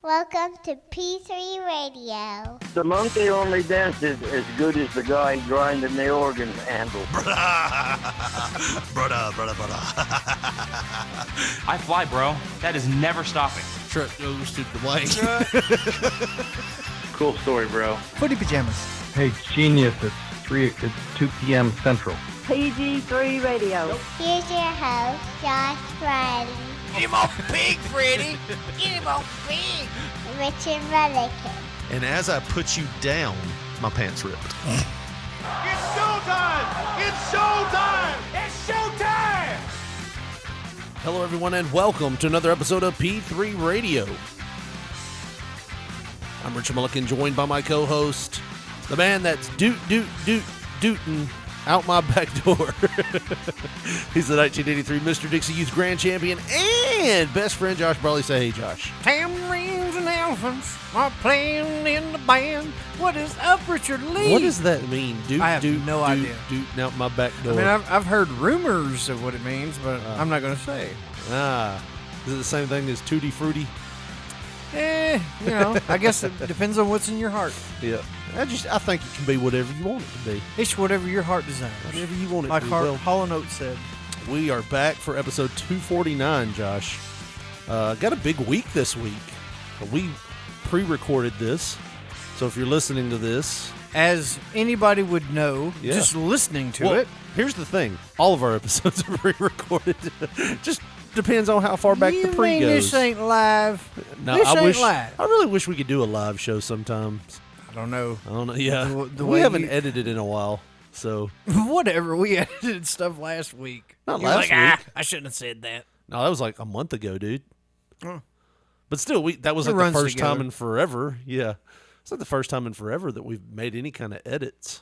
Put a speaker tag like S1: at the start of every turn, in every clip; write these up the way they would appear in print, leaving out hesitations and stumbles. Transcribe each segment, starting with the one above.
S1: Welcome to P3 Radio.
S2: The monkey only dances as good as the guy grinding the organ handle.
S3: Brother.
S4: I fly, bro. That is never stopping.
S5: Truck goes to the white.
S4: Cool story, bro.
S6: Footy pajamas.
S7: Hey, genius, it's 2 p.m. Central.
S8: PG3 Radio.
S1: Here's your host, Josh Riley.
S5: Get him off pig, Freddy. Get him off pig.
S1: Richard Mullican.
S3: And as I put you down, my pants ripped.
S9: It's showtime! It's showtime! It's showtime!
S5: Hello, everyone, and welcome to another episode of P3 Radio. I'm Richard Mullican, joined by my co-host, the man that's dootin' out my back door. He's the 1983 Mr. Dixie Youth Grand Champion and best friend Josh Brawley. Say hey, Josh.
S6: Tambourines and elephants are playing in the band. What is up, Richard Lee?
S5: What does that mean?
S6: I have no idea.
S5: Dootin' out my back door.
S6: I mean, I've heard rumors of what it means, but I'm not going to say.
S5: Is it the same thing as Tutti Frutti?
S6: I guess it depends on what's in your heart.
S5: Yeah. I think it can be whatever you want it to be.
S6: It's whatever your heart desires.
S5: Whatever you want it
S6: like
S5: to be. Well,
S6: Hall & Oates said.
S5: we are back for episode 249, Josh. Got a big week this week. We pre-recorded this, so if you're listening to this...
S6: As anybody would know, just listening to it.
S5: Here's the thing. All of our episodes are pre-recorded. Just depends on how far back the pre
S6: You mean
S5: goes.
S6: this ain't live?
S5: No,
S6: this
S5: I
S6: ain't live.
S5: I really wish we could do a live show sometimes.
S6: I don't know.
S5: Yeah.
S6: The
S5: we
S6: way
S5: haven't
S6: you-
S5: edited in a while, so...
S6: Whatever. We edited stuff last week.
S5: Not
S6: You're
S5: last
S6: like,
S5: week.
S6: I shouldn't have said that.
S5: No, that was like a month ago, dude.
S6: Oh.
S5: But still, that was
S6: It
S5: like the
S6: runs
S5: first time
S6: together.
S5: in forever. Yeah. It's like the first time in forever that we've made any kind of edits.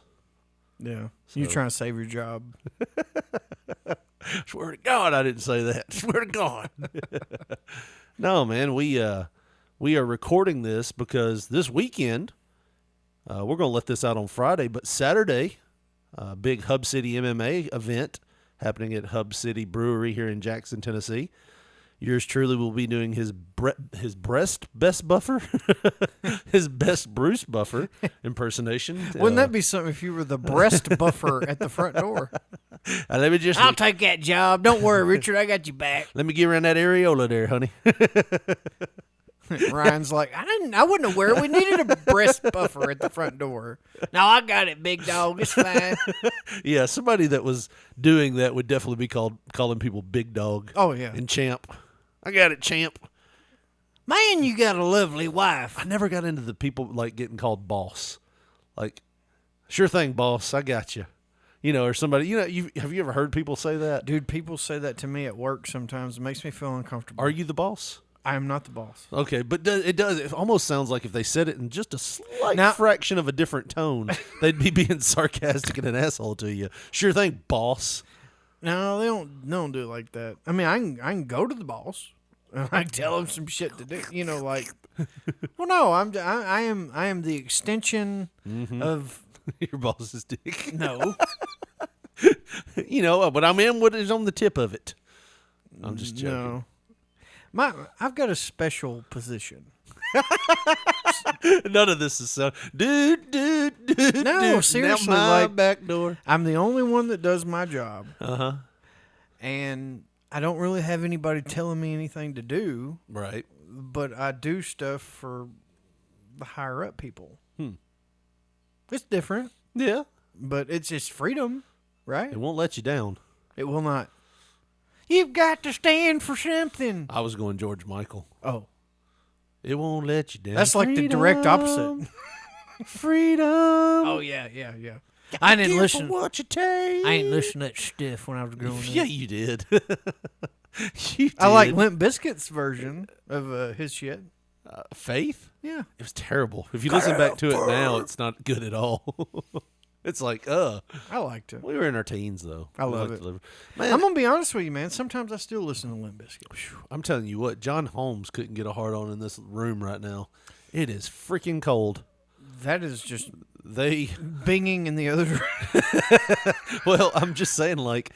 S6: Yeah. You're trying to save your job.
S5: Swear to God, I didn't say that. Swear to God. No, man, we are recording this because this weekend, we're going to let this out on Friday, but Saturday, big Hub City MMA event happening at Hub City Brewery here in Jackson, Tennessee. Yours truly will be doing his breast best buffer, his best Bruce buffer impersonation.
S6: Wouldn't that be something if you were the breast buffer at the front door?
S5: Let me just.
S6: I'll take that job. Don't worry, Richard. I got you back.
S5: Let me get around that areola there, honey.
S6: Ryan's like, I wouldn't aware we needed a breast buffer at the front door. No, I got it, big dog. It's fine.
S5: Yeah, somebody that was doing that would definitely be calling people big dog.
S6: Oh, yeah.
S5: And champ. I got it, champ.
S6: Man, you got a lovely wife.
S5: I never got into the people like getting called boss. Like, sure thing, boss. I got you. Or somebody. Have you ever heard people say that?
S6: Dude, people say that to me at work sometimes. It makes me feel uncomfortable.
S5: Are you the boss?
S6: I am not the boss.
S5: Okay, but it almost sounds like if they said it in just a slight
S6: Now-
S5: fraction of a different tone, they'd be being sarcastic and an asshole to you. Sure thing, boss.
S6: No, they don't do it like that. I mean, I can go to the boss and I can tell him some shit to do. Well, no, I am the extension of
S5: Your boss's dick.
S6: no.
S5: But I'm in what is on the tip of it. I'm just joking.
S6: No. I've got a special position.
S5: None of this is so. Dude.
S6: No, seriously,
S5: Now my
S6: like
S5: back door.
S6: I'm the only one that does my job,
S5: Uh-huh.
S6: and I don't really have anybody telling me anything to do.
S5: Right.
S6: But I do stuff for the higher up people. It's different,
S5: Yeah.
S6: but it's just freedom, right?
S5: It won't let you down.
S6: It will not. You've got to stand for something.
S5: I was going George Michael.
S6: Oh,
S5: It won't let you down.
S6: that's like the direct opposite.
S5: Freedom.
S6: Oh yeah. I didn't listen.
S5: What you take.
S6: I ain't listen to that stuff when I was growing
S5: Yeah,
S6: up.
S5: you did. You did.
S6: I like Limp Bizkit's version of his shit.
S5: Faith.
S6: Yeah.
S5: It was terrible. If you listen back to it now, it's not good at all. It's like,
S6: I liked it.
S5: we were in our teens though.
S6: I
S5: We
S6: love
S5: liked
S6: it.
S5: to live- Man,
S6: I'm gonna be honest with you, man. Sometimes I still listen to Limp Bizkit.
S5: I'm telling you what, John Holmes couldn't get a hard on in this room right now. It is freaking cold.
S6: That is just
S5: They
S6: binging in the other direction.
S5: Well, I'm just saying, like,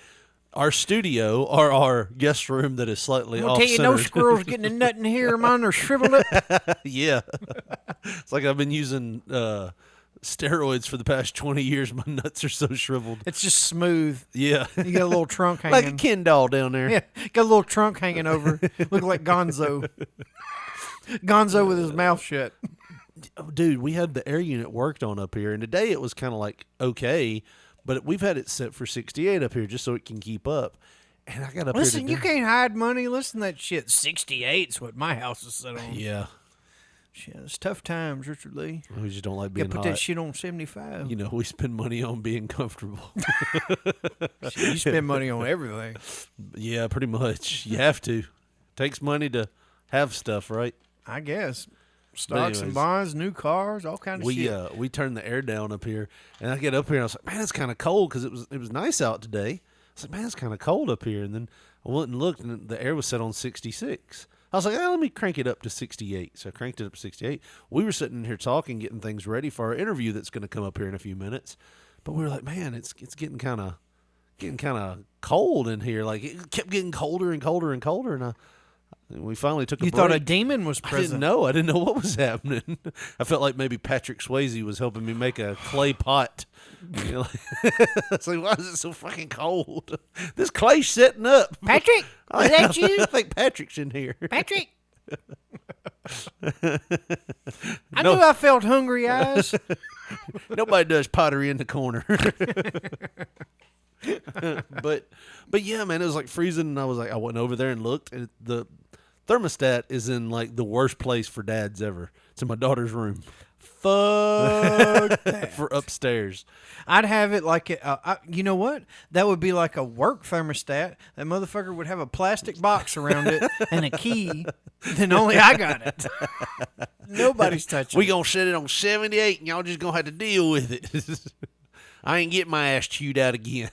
S5: our studio or our guest room that is slightly
S6: I'll
S5: off
S6: tell you, no
S5: center.
S6: squirrels getting a nut in here. Mine are shriveled up.
S5: Yeah, it's like I've been using steroids for the past 20 years. My nuts are so shriveled.
S6: It's just smooth.
S5: Yeah,
S6: You got a little trunk hanging.
S5: like a Ken doll down there.
S6: Yeah, got a little trunk hanging over. Look like Gonzo. Gonzo with his mouth shut.
S5: Oh, dude, we had the air unit worked on up here, and today it was kind of like okay, but we've had it set for 68 up here just so it can keep up. And I got up
S6: Listen,
S5: here
S6: you can't hide money. Listen to that shit. 68's what my house is set on.
S5: Yeah,
S6: Shit, it's tough times, Richard Lee.
S5: we just don't like
S6: You
S5: being
S6: gotta put
S5: hot.
S6: that shit on 75.
S5: You know, we spend money on being comfortable.
S6: Shit, you spend money on everything.
S5: Yeah, pretty much. You have to. Takes money to have stuff, right?
S6: I guess. Stocks and
S5: anyways,
S6: bonds, new cars, all kinds of shit.
S5: We turned the air down up here, and I get up here and I was like, man, it's kind of cold because it was nice out today. I was like, man, it's kind of cold up here, and then I went and looked, and the air was set on 66. I was like, let me crank it up to 68. So I cranked it up to 68. We were sitting here talking, getting things ready for our interview that's going to come up here in a few minutes. But we were like, man, it's getting kind of cold in here. Like it kept getting colder and colder and colder, and we finally took a
S6: You
S5: break.
S6: thought a demon was
S5: I
S6: present.
S5: didn't know what was happening. I felt like maybe Patrick Swayze was helping me make a clay pot. You know, it's like, why is it so fucking cold? This clay's setting up.
S6: Patrick, was that you?
S5: I think Patrick's in here.
S6: Patrick. I knew I felt hungry eyes.
S5: Nobody does pottery in the corner. but yeah, man, it was like freezing, and I went over there and looked, and the thermostat is in like the worst place for dads ever. It's in my daughter's room.
S6: Fuck that.
S5: For upstairs.
S6: I'd have it like you know what? That would be like a work thermostat. That motherfucker would have a plastic box around it and a key. Then only I got it. Nobody's touching
S5: We
S6: it.
S5: gonna set it on 78, and y'all just gonna have to deal with it. I ain't getting my ass chewed out again.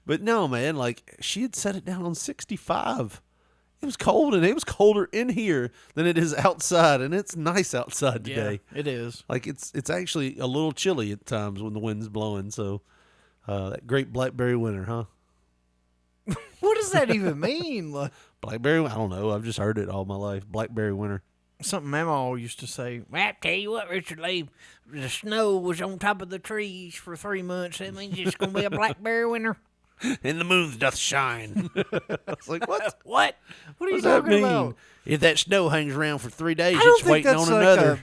S5: But no, man, like she had set it down on 65. It was cold, and it was colder in here than it is outside, and it's nice outside today.
S6: Yeah, it is.
S5: Like it's actually a little chilly at times when the wind's blowing. So that great blackberry winter, huh?
S6: What does that even mean? Like,
S5: Blackberry? I don't know. I've just heard it all my life. Blackberry winter.
S6: something Mama used to say. Well, I tell you what, Richard Lee, the snow was on top of the trees for 3 months. That means it's going to be a blackberry winter.
S5: And the moon doth shine. I was like, what?
S6: What? What are you
S5: What does that
S6: talking
S5: mean?
S6: about?
S5: If that snow hangs around for 3 days,
S6: I don't
S5: it's
S6: think
S5: waiting
S6: that's
S5: on
S6: like
S5: another.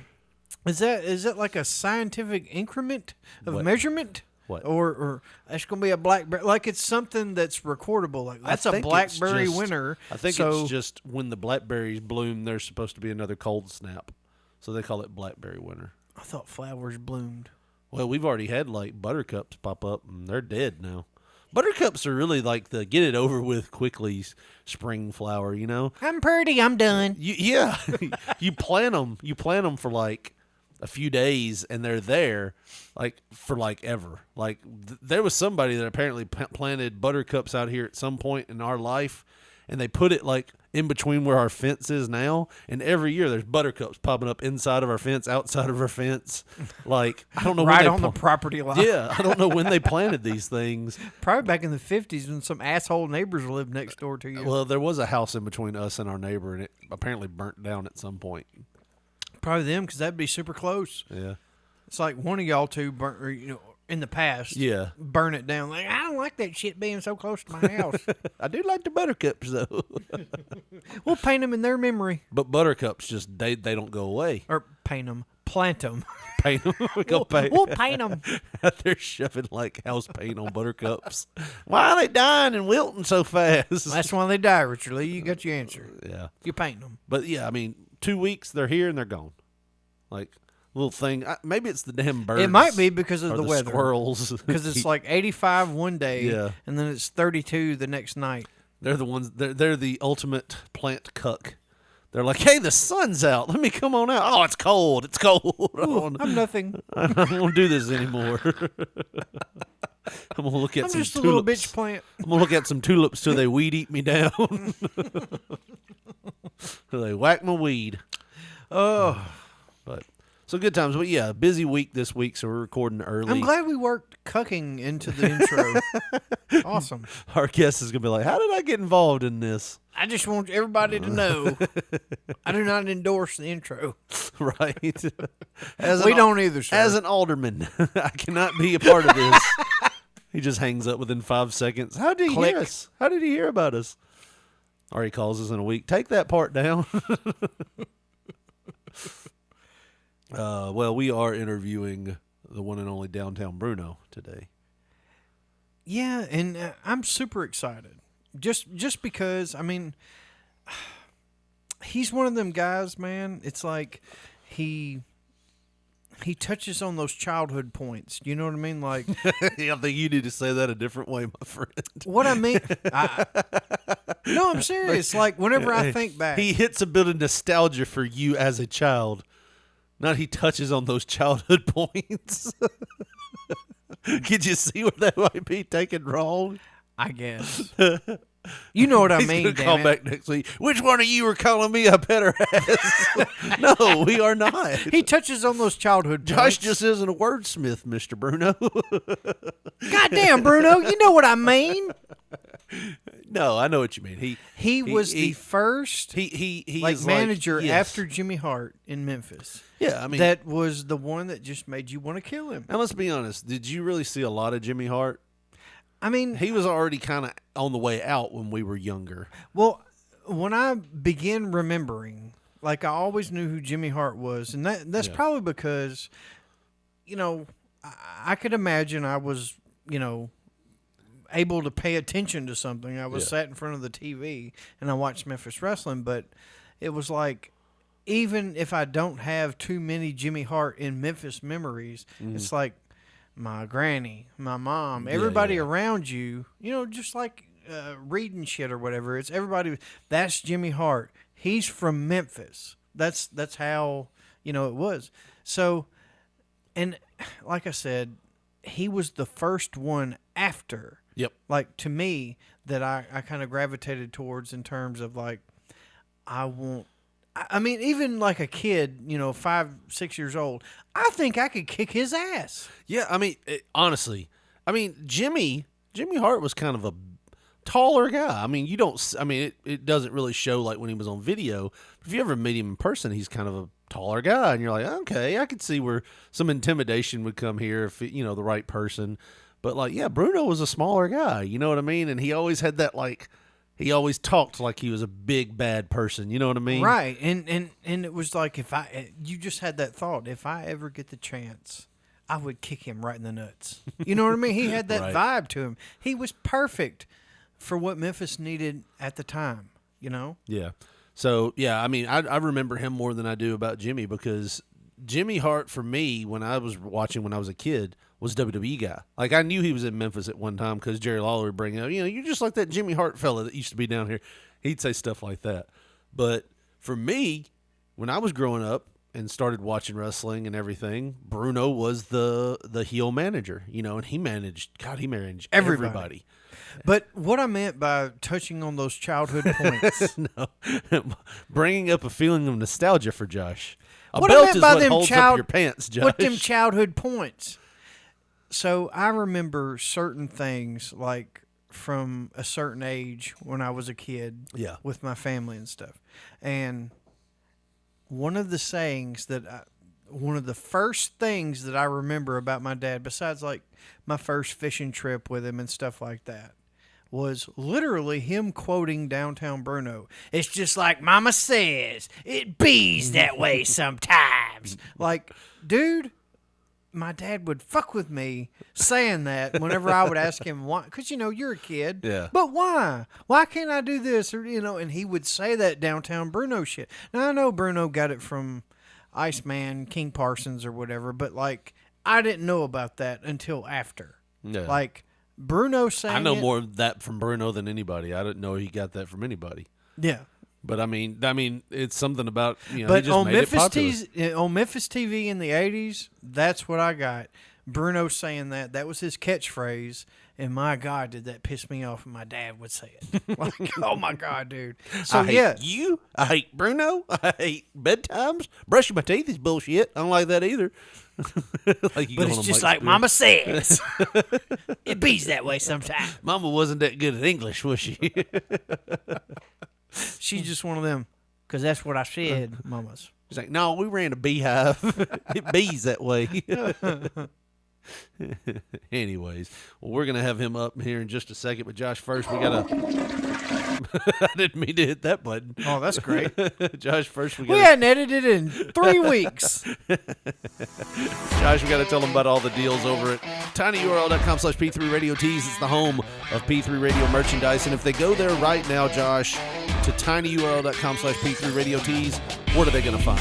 S6: Is that like a scientific increment of
S5: What?
S6: measurement?
S5: What?
S6: Or that's going to be a blackberry? Like it's something that's recordable. Like that's a
S5: think it's
S6: blackberry
S5: just-
S6: winter.
S5: I think
S6: so,
S5: it's just when the blackberries bloom, there's supposed to be another cold snap. So they call it blackberry winter.
S6: I thought flowers bloomed.
S5: Well, we've already had like buttercups pop up, and they're dead now. Buttercups are really like the get it over with quickly spring flower, you know?
S6: I'm pretty. I'm done.
S5: Yeah. You plant them. You plant them for like a few days, and they're there like for like ever. Like there was somebody that apparently planted buttercups out here at some point in our life, and they put it like in between where our fence is now, and every year there's buttercups popping up inside of our fence, outside of our fence. Like I don't know
S6: Right
S5: when they
S6: on the property line.
S5: Yeah, I don't know when they planted these things.
S6: Probably back in the 50s when some asshole neighbors lived next door to you.
S5: Well, there was a house in between us and our neighbor, and it apparently burnt down at some point.
S6: Probably them, because that'd be super close.
S5: Yeah.
S6: It's like one of y'all two burnt, or, in the past,
S5: Yeah.
S6: burn it down. Like, I don't like that shit being so close to my house.
S5: I do like the buttercups, though.
S6: We'll paint them in their memory.
S5: But buttercups just, they don't go away.
S6: Or paint them. Plant them.
S5: Paint them.
S6: We'll paint them.
S5: They're shoving like house paint on buttercups. Why are they dying and wilting so fast?
S6: That's why they die, Richard Lee. You got your answer.
S5: Yeah.
S6: You paint them.
S5: But yeah, I mean, 2 weeks, they're here and they're gone. Like, little thing. Maybe it's the damn birds.
S6: It might be because of
S5: or
S6: the weather.
S5: Squirrels.
S6: Because it's like 85 one day,
S5: Yeah.
S6: and then it's 32 the next night.
S5: They're the ones. They're the ultimate plant cuck. They're like, hey, the sun's out. Let me come on out. Oh, it's cold. It's cold.
S6: I'm nothing.
S5: I don't want to do this anymore. I'm gonna look at
S6: I'm
S5: some
S6: just a little
S5: tulips.
S6: bitch plant.
S5: I'm gonna look at some tulips till they weed eat me down. Till they whack my weed.
S6: Oh,
S5: But So good times. But yeah, busy week this week, so we're recording early.
S6: I'm glad we worked cucking into the intro. Awesome.
S5: Our guest is going to be like, how did I get involved in this?
S6: I just want everybody to know I do not endorse the intro.
S5: Right.
S6: We don't either, sir.
S5: As an alderman, I cannot be a part of this. He just hangs up within 5 seconds. How did he
S6: Click.
S5: hear us? How did he hear about us? Or he calls us in a week. Take that part down. Well, we are interviewing the one and only Downtown Bruno today.
S6: Yeah, and I'm super excited. Just because, I mean, he's one of them guys, man. It's like he touches on those childhood points. You know what I mean? Like,
S5: I think you need to say that a different way, my friend.
S6: what I mean, no, I'm serious. Like, whenever I think back,
S5: He hits a bit of nostalgia for you as a child. Not he touches on those childhood points. Could you see where that might be taken wrong?
S6: I guess. You know what I
S5: He's
S6: mean,
S5: gonna
S6: damn
S5: call
S6: it.
S5: back next week. Which one of you are calling me a better ass? No, we are not.
S6: He touches on those childhood
S5: Josh
S6: points.
S5: just isn't a wordsmith, Mr. Bruno.
S6: Goddamn, Bruno, you know what I mean.
S5: No, I know what you mean.
S6: He was the first
S5: he
S6: like
S5: is
S6: manager
S5: yes.
S6: after Jimmy Hart in Memphis.
S5: Yeah, I mean
S6: That was the one that just made you want to kill him.
S5: Now let's be honest. Did you really see a lot of Jimmy Hart?
S6: I mean,
S5: He was already kind of on the way out when we were younger.
S6: well, when I began remembering, like I always knew who Jimmy Hart was, and that's
S5: Yeah.
S6: probably because, you know, I could imagine I was, you know, able to pay attention to something. I was
S5: Yeah.
S6: sat in front of the TV and I watched Memphis wrestling, but it was like, even if I don't have too many Jimmy Hart in Memphis memories, it's like my granny, my mom, everybody
S5: yeah.
S6: around you, you know, just like reading shit or whatever. It's everybody. That's Jimmy Hart. He's from Memphis. That's how, you know, it was. So, and like I said, he was the first one after.
S5: Yep.
S6: Like, to me, that I kind of gravitated towards in terms of like, I mean, even like a kid, you know, 5, 6 years old, I think I could kick his ass.
S5: Yeah, I mean, honestly, I mean, Jimmy Hart was kind of a taller guy. I mean, it doesn't really show like when he was on video. If you ever meet him in person, he's kind of a taller guy, and you're like, okay, I could see where some intimidation would come here if, you know, the right person. But like, yeah, Bruno was a smaller guy, you know what I mean? And he always had that like, he always talked like he was a big bad person, you know what I mean?
S6: Right. And it was like, you just had that thought, if I ever get the chance, I would kick him right in the nuts. You know what I mean? He had that
S5: Right.
S6: vibe to him. He was perfect for what Memphis needed at the time, you know?
S5: Yeah. So, yeah, I mean, I remember him more than I do about Jimmy, because Jimmy Hart, for me, when I was watching when I was a kid, was WWE guy. Like, I knew he was in Memphis at one time because Jerry Lawler would bring up, you know, you're just like that Jimmy Hart fella that used to be down here. He'd say stuff like that. But for me, when I was growing up and started watching wrestling and everything, Bruno was the heel manager, you know, and he managed everybody.
S6: But what I meant by touching on those childhood points,
S5: No, bringing up a feeling of nostalgia for Josh. A
S6: what I
S5: belt
S6: meant
S5: is
S6: by
S5: what
S6: them
S5: holds up your pants, Josh.
S6: what them childhood points. So I remember certain things like from a certain age when I was a kid,
S5: Yeah.
S6: with my family and stuff. And one of the sayings one of the first things that I remember about my dad, besides like my first fishing trip with him and stuff like that, was literally him quoting Downtown Bruno. It's just like Mama says, it bees that way sometimes. Like, dude, my dad would fuck with me saying that whenever I would ask him why. Because, you know, you're a kid.
S5: Yeah.
S6: But why? Why can't I do this? Or, you know, and he would say that Downtown Bruno shit. Now, I know Bruno got it from Iceman, King Parsons or whatever, but, like, I didn't know about that until after.
S5: Yeah.
S6: Like, Bruno saying
S5: I know
S6: it-
S5: more of that from Bruno than anybody. I didn't know he got that from anybody.
S6: Yeah.
S5: But I mean, it's something about, you know,
S6: But
S5: he just
S6: on
S5: made it popular.
S6: On Memphis TV in the 80s, that's what I got. Bruno saying that. That was his catchphrase. And my God, did that piss me off when my dad would say it. Like, oh my God, dude. So yeah,
S5: you. I hate Bruno. I hate bedtimes. Brushing my teeth is bullshit. I don't like that either.
S6: but it's just like Mama says. It bees that way sometimes.
S5: Mama wasn't that good at English, was she?
S6: She's just one of them, because that's what I said, Mamas.
S5: She's like, no, we ran a beehive. It bees that way. Anyways, well, we're going to have him up here in just a second. But, Josh, first we got to... I didn't mean to hit that button.
S6: Oh, that's great.
S5: Josh, first we
S6: hadn't edited in 3 weeks.
S5: Josh, we got to tell them about all the deals over at tinyurl.com/P3 Radio Tees. It's the home of P3 Radio merchandise. And if they go there right now, Josh, to tinyurl.com/P3 Radio Tees, what are they going to find?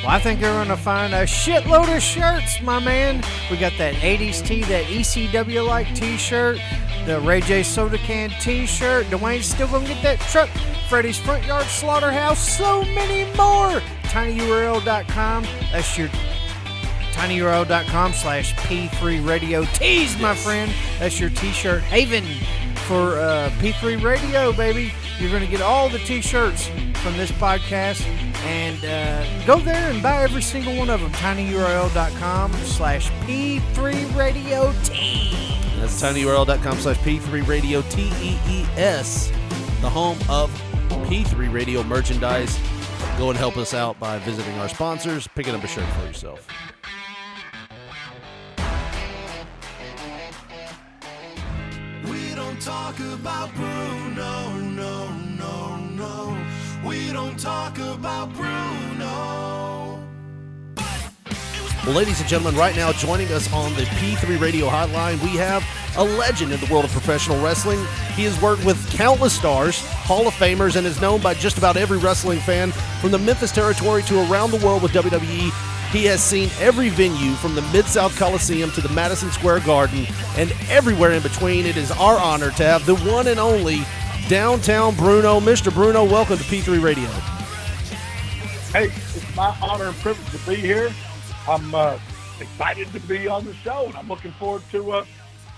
S6: Well, I think they're going to find a shitload of shirts, my man. We got that 80s tee, that ECW-like t-shirt, the Ray J Soda Can t-shirt. Dwayne's still going to get that truck, Freddy's Front Yard Slaughterhouse, so many more. tinyurl.com. That's your tinyurl.com/P3 Radio Tees, my friend. That's your t-shirt haven for P3 Radio, baby. You're going to get all the t-shirts from this podcast. And go there and buy every single one of them. tinyurl.com/P3 Radio Tees.
S5: That's tinyurl.com/P3 Radio TEES, the home of P3 Radio merchandise. Go and help us out by visiting our sponsors, picking up a shirt for yourself.
S9: We don't talk about Bruno, no, no, no. We don't talk about Bruno.
S5: Well, ladies and gentlemen, right now joining us on the P3 Radio hotline, we have a legend in the world of professional wrestling. He has worked with countless stars, Hall of Famers, and is known by just about every wrestling fan from the Memphis territory to around the world with WWE. He has seen every venue from the Mid-South Coliseum to the Madison Square Garden and everywhere in between. It is our honor to have the one and only Downtown Bruno. Mr. Bruno, welcome to P3 Radio.
S10: Hey, it's my honor and privilege to be here. I'm excited to be on the show, and I'm looking forward to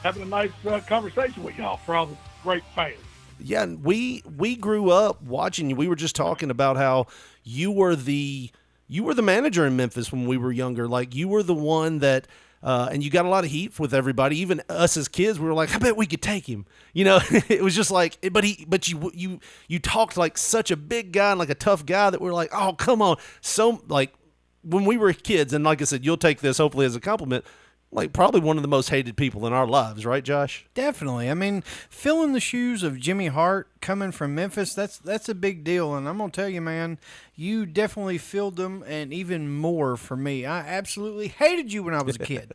S10: having a nice conversation with y'all for all the great fans.
S5: Yeah, and we grew up watching you. We were just talking about how you were the manager in Memphis when we were younger. Like, you were the one that and you got a lot of heat with everybody. Even us as kids, we were like, I bet we could take him. You know, it was just like, but you talked like such a big guy and like a tough guy that we were like, oh, come on. So, like, when we were kids, and like I said, you'll take this hopefully as a compliment, like probably one of the most hated people in our lives, right, Josh?
S6: Definitely. I mean, filling the shoes of Jimmy Hart coming from Memphis, that's a big deal. And I'm going to tell you, man, you definitely filled them, and even more for me. I absolutely hated you when I was a kid.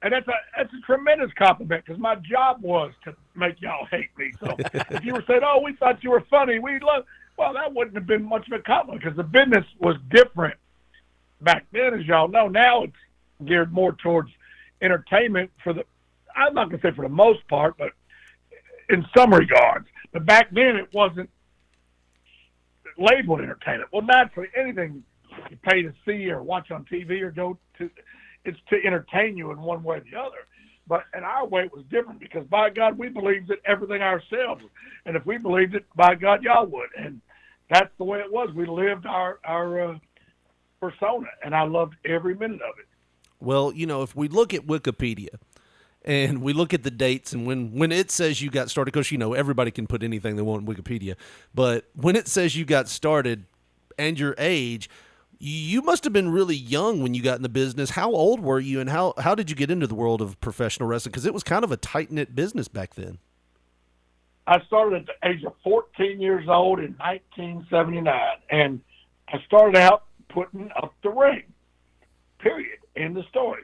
S10: And that's a tremendous compliment, because my job was to make y'all hate me. So if you were saying, oh, we thought you were funny, well, that wouldn't have been much of a compliment, because the business was different back then, as y'all know. Now it's geared more towards entertainment I'm not going to say for the most part, but in some regards. But back then it wasn't labeled entertainment. Well, naturally, anything you pay to see or watch on TV or go to, it's to entertain you in one way or the other. But in our way, it was different, because, by God, we believed it everything ourselves. And if we believed it, by God, y'all would. And that's the way it was. We lived our persona, and I loved every minute of it.
S5: Well, you know, if we look at Wikipedia and we look at the dates, and when it says you got started, because, you know, everybody can put anything they want in Wikipedia, but when it says you got started and your age, you must have been really young when you got in the business. How old were you, and how did you get into the world of professional wrestling? Because it was kind of a tight-knit business back then.
S10: I started at the age of 14 years old in 1979, and I started out putting up the ring, period, in the story.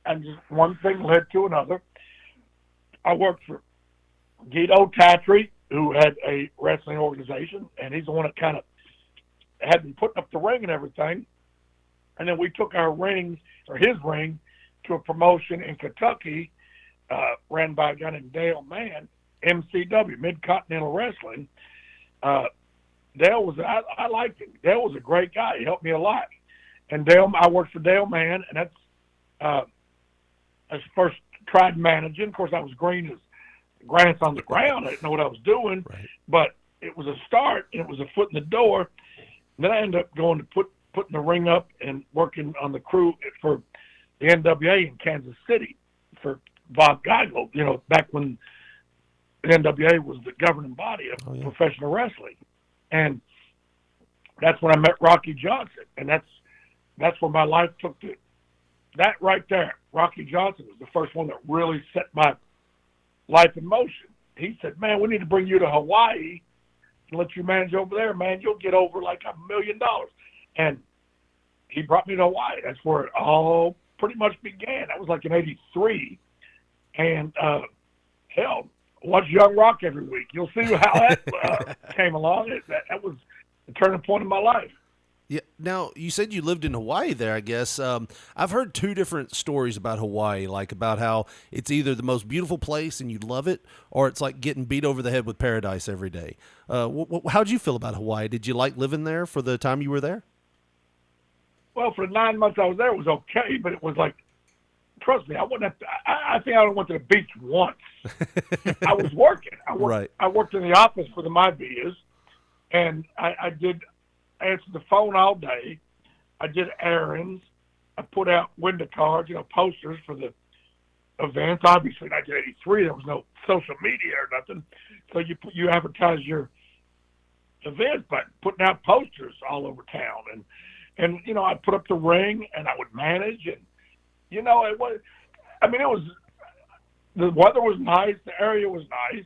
S10: And just one thing led to another. I worked for Guido Tatry, who had a wrestling organization, and he's the one that kind of had me putting up the ring and everything. And then we took our ring, or his ring, to a promotion in Kentucky, ran by a guy named Dale Mann, MCW, Mid-Continental Wrestling. Dale I liked him. Dale was a great guy. He helped me a lot. And I worked for Dale Mann, and that's his first tried managing. Of course, I was green as grass on the ground. I didn't know what I was doing, but it was a start. And it was a foot in the door. And then I ended up going to putting the ring up and working on the crew for the NWA in Kansas City for Bob Geigel, back when the NWA was the governing body of professional wrestling. And that's when I met Rocky Johnson. And that's where my life took to that right there. Rocky Johnson was the first one that really set my life in motion. He said, man, we need to bring you to Hawaii and let you manage over there, man. You'll get over like $1 million. And he brought me to Hawaii. That's where it all pretty much began. That was like in '83. And, hell, watch Young Rock every week. You'll see how that came along. That was the turning point in my life.
S5: Yeah. Now, you said you lived in Hawaii there, I guess. I've heard two different stories about Hawaii, like about how it's either the most beautiful place and you love it, or it's like getting beat over the head with paradise every day. How'd you feel about Hawaii? Did you like living there for the time you were there?
S10: Well, for the 9 months I was there, it was okay, but it was like, trust me, I wouldn't have to, I think I only went to the beach once. I was working. I worked in the office for the MyVias, and I did answer the phone all day. I did errands. I put out window cards, posters for the events. Obviously, in 1983, there was no social media or nothing, so you advertise your events by putting out posters all over town, and I put up the ring, and I would manage, and it was. I mean, the weather was nice, the area was nice.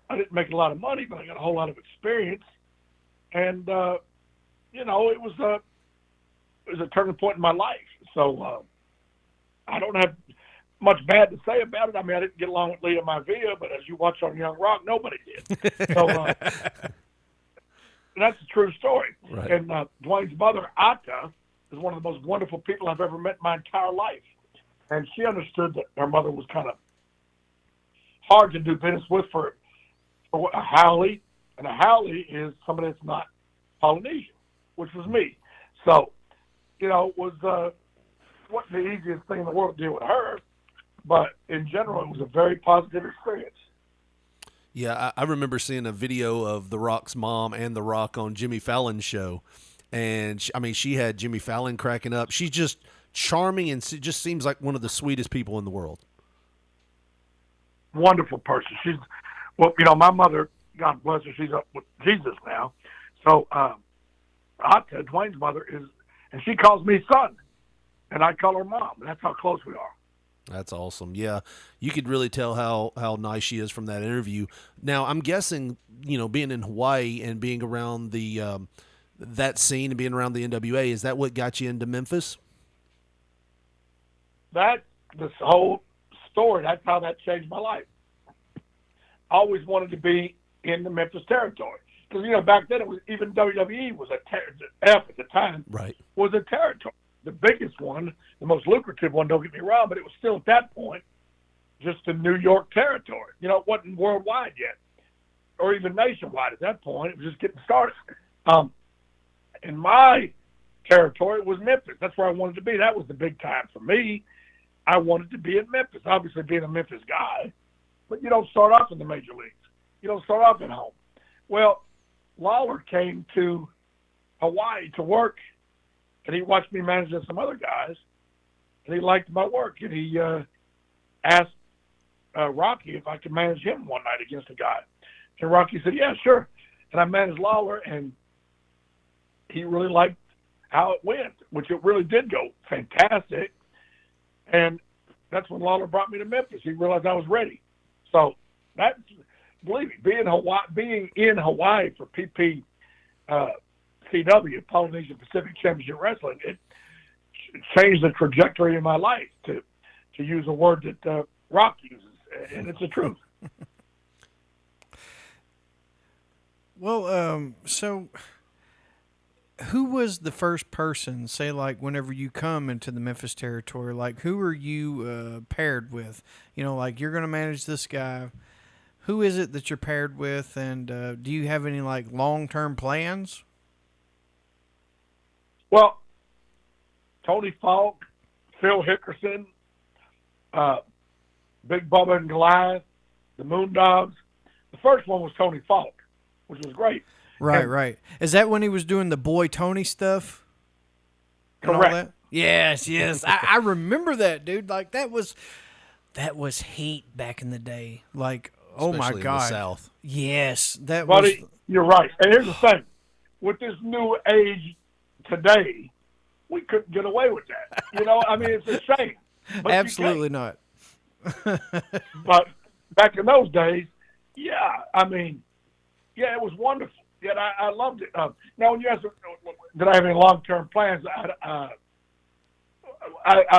S10: I didn't make a lot of money, but I got a whole lot of experience. And, it was a turning point in my life. So I don't have much bad to say about it. I mean, I didn't get along with Lita Maivia, but as you watch on Young Rock, nobody did. So that's a true story.
S5: Right.
S10: And Dwayne's mother, Ata, is one of the most wonderful people I've ever met in my entire life. And she understood that her mother was kind of hard to do business with for a haole. And a haole is somebody that's not Polynesian, which was me. So, it wasn't the easiest thing in the world to deal with her, but in general, it was a very positive experience.
S5: Yeah, I remember seeing a video of The Rock's mom and The Rock on Jimmy Fallon's show. And, she had Jimmy Fallon cracking up. She's just charming and just seems like one of the sweetest people in the world.
S10: Wonderful person. She's, my mother, God bless her, she's up with Jesus now. So, Ata, Dwayne's mother, and she calls me son, and I call her mom. That's how close we are.
S5: That's awesome. Yeah, you could really tell how nice she is from that interview. Now, I'm guessing, being in Hawaii and being around the that scene and being around the NWA, is that what got you into Memphis?
S10: This whole story, that's how that changed my life. I always wanted to be in the Memphis territory. Because, back then, it was even WWE was F at the time,
S5: right?
S10: Was a territory. The biggest one, the most lucrative one, don't get me wrong, but it was still at that point just the New York territory. It wasn't worldwide yet, or even nationwide at that point. It was just getting started. In my territory, it was Memphis. That's where I wanted to be. That was the big time for me. I wanted to be in Memphis, obviously being a Memphis guy, but you don't start off in the major leagues. You don't start off at home. Well, Lawler came to Hawaii to work, and he watched me managing some other guys, and he liked my work, and he asked Rocky if I could manage him one night against a guy. And Rocky said, yeah, sure. And I managed Lawler, and he really liked how it went, which it really did go fantastic. And that's when Lawler brought me to Memphis. He realized I was ready. So that's, believe me, being in Hawaii for PPCW, Polynesian Pacific Championship Wrestling, it changed the trajectory of my life, to use a word that Rock uses, and it's the truth.
S6: Well, so who was the first person, say, like, whenever you come into the Memphis territory, like, who are you paired with? Like, you're going to manage this guy. Who is it that you're paired with, and do you have any, like, long-term plans?
S10: Well, Tony Falk, Phil Hickerson, Big Bubba and Goliath, the Moondogs. The first one was Tony Falk, which was great.
S6: Right,
S10: And-
S6: right. Is that when he was doing the Boy Tony stuff? And all
S10: Correct.
S6: that? Yes, yes. I remember that, dude. Like that was heat back in the day. Like, oh my
S5: Especially in the
S6: god.
S5: South.
S6: Yes, that
S10: Buddy,
S6: was.
S10: you're right. And here's the thing. With this new age today, we couldn't get away with that. You know, I mean, it's a shame. But you
S6: Absolutely not.
S10: can't. But back in those days, yeah, I mean, yeah, it was wonderful. Yeah, I loved it. Now, when you ask, did I have any long-term plans, I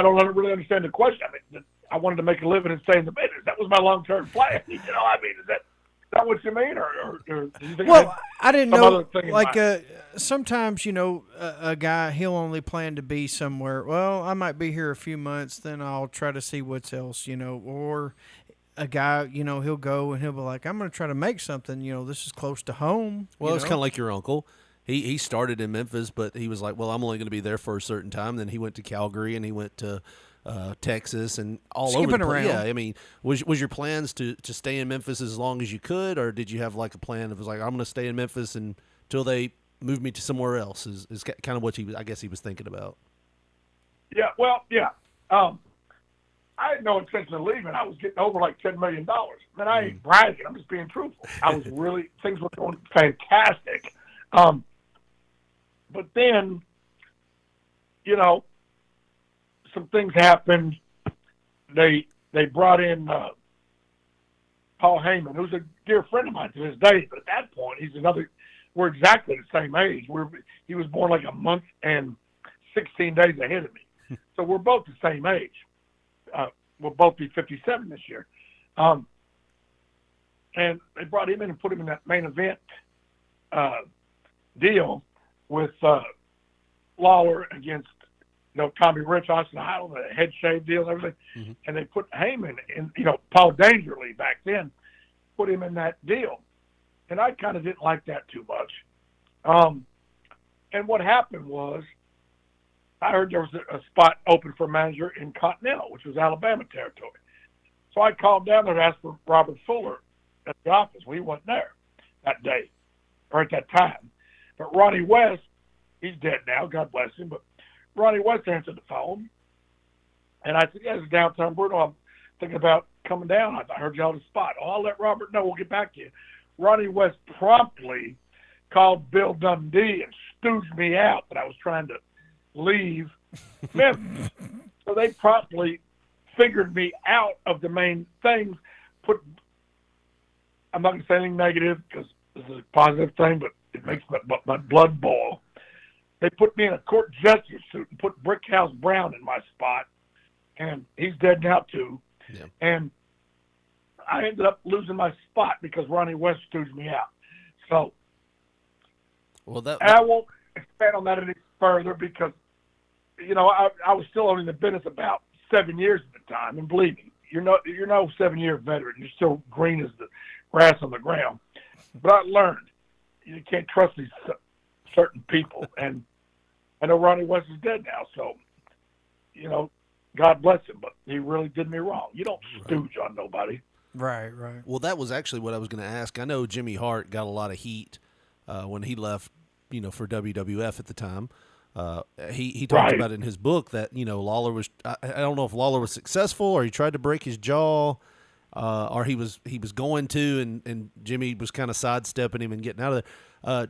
S10: don't really understand the question. I mean, I wanted to make a living and stay in the business. That was my long-term plan. You know, I mean, is that what you mean, or do you think?
S6: Well, I didn't
S10: some
S6: know.
S10: other thing in
S6: Like,
S10: mind?
S6: sometimes a guy he'll only plan to be somewhere. Well, I might be here a few months, then I'll try to see what's else. Or a guy, he'll go and he'll be like, I'm going to try to make something. This is close to home.
S5: Well, it's kind of like your uncle. He started in Memphis, but he was like, well, I'm only going to be there for a certain time. Then he went to Calgary and he went to Texas and all over
S6: Skipping
S5: the place.
S6: around.
S5: Yeah, I mean, was your plans to stay in Memphis as long as you could, or did you have like a plan of like, I'm going to stay in Memphis until they move me to somewhere else? Is kind of what I guess he was thinking about.
S10: Yeah, well, yeah. I had no intention of leaving. I was getting over like $10 million. Man, I ain't bragging. I'm just being truthful. I was really, things were going fantastic. But then, some things happened. They brought in Paul Heyman, who's a dear friend of mine to this day. But at that point, we're exactly the same age. He was born like a month and 16 days ahead of me. So we're both the same age. We'll both be 57 this year. And they brought him in and put him in that main event deal with Lawler against Tommy Rich, Austin Idol, the head shave deal and everything. Mm-hmm. And they put Heyman in, Paul Dangerly back then, put him in that deal. And I kind of didn't like that too much. And what happened was, I heard there was a spot open for manager in Continental, which was Alabama territory. So I called down there to ask for Robert Fuller at the office. Well, he wasn't there that day or at that time. But Ronnie West, he's dead now, God bless him, but Ronnie West answered the phone. And I said, yeah, it's downtown Bruno. I'm thinking about coming down. I heard you on the spot. Oh, I'll let Robert know. We'll get back to you. Ronnie West promptly called Bill Dundee and stooged me out that I was trying to leave Memphis. So they promptly figured me out of the main things. I'm not going to say anything negative because this is a positive thing, but it makes my blood boil. They put me in a court justice suit and put Brickhouse Brown in my spot, and he's dead now too. Yeah. And I ended up losing my spot because Ronnie West stooged me out. So, I won't expand on that any further because, I was still owning the business about 7 years at the time, and believe me, you're no 7-year veteran. You're still green as the grass on the ground. But I learned you can't trust these certain people, and I know Ronnie West is dead now, so God bless him, but he really did me wrong. You don't stooge on nobody.
S6: Right, right.
S5: Well, that was actually what I was going to ask. I know Jimmy Hart got a lot of heat when he left, for WWF at the time. He talked about it in his book that, Lawler was, I don't know if Lawler was successful or he tried to break his jaw or he was going to, and Jimmy was kind of sidestepping him and getting out of there.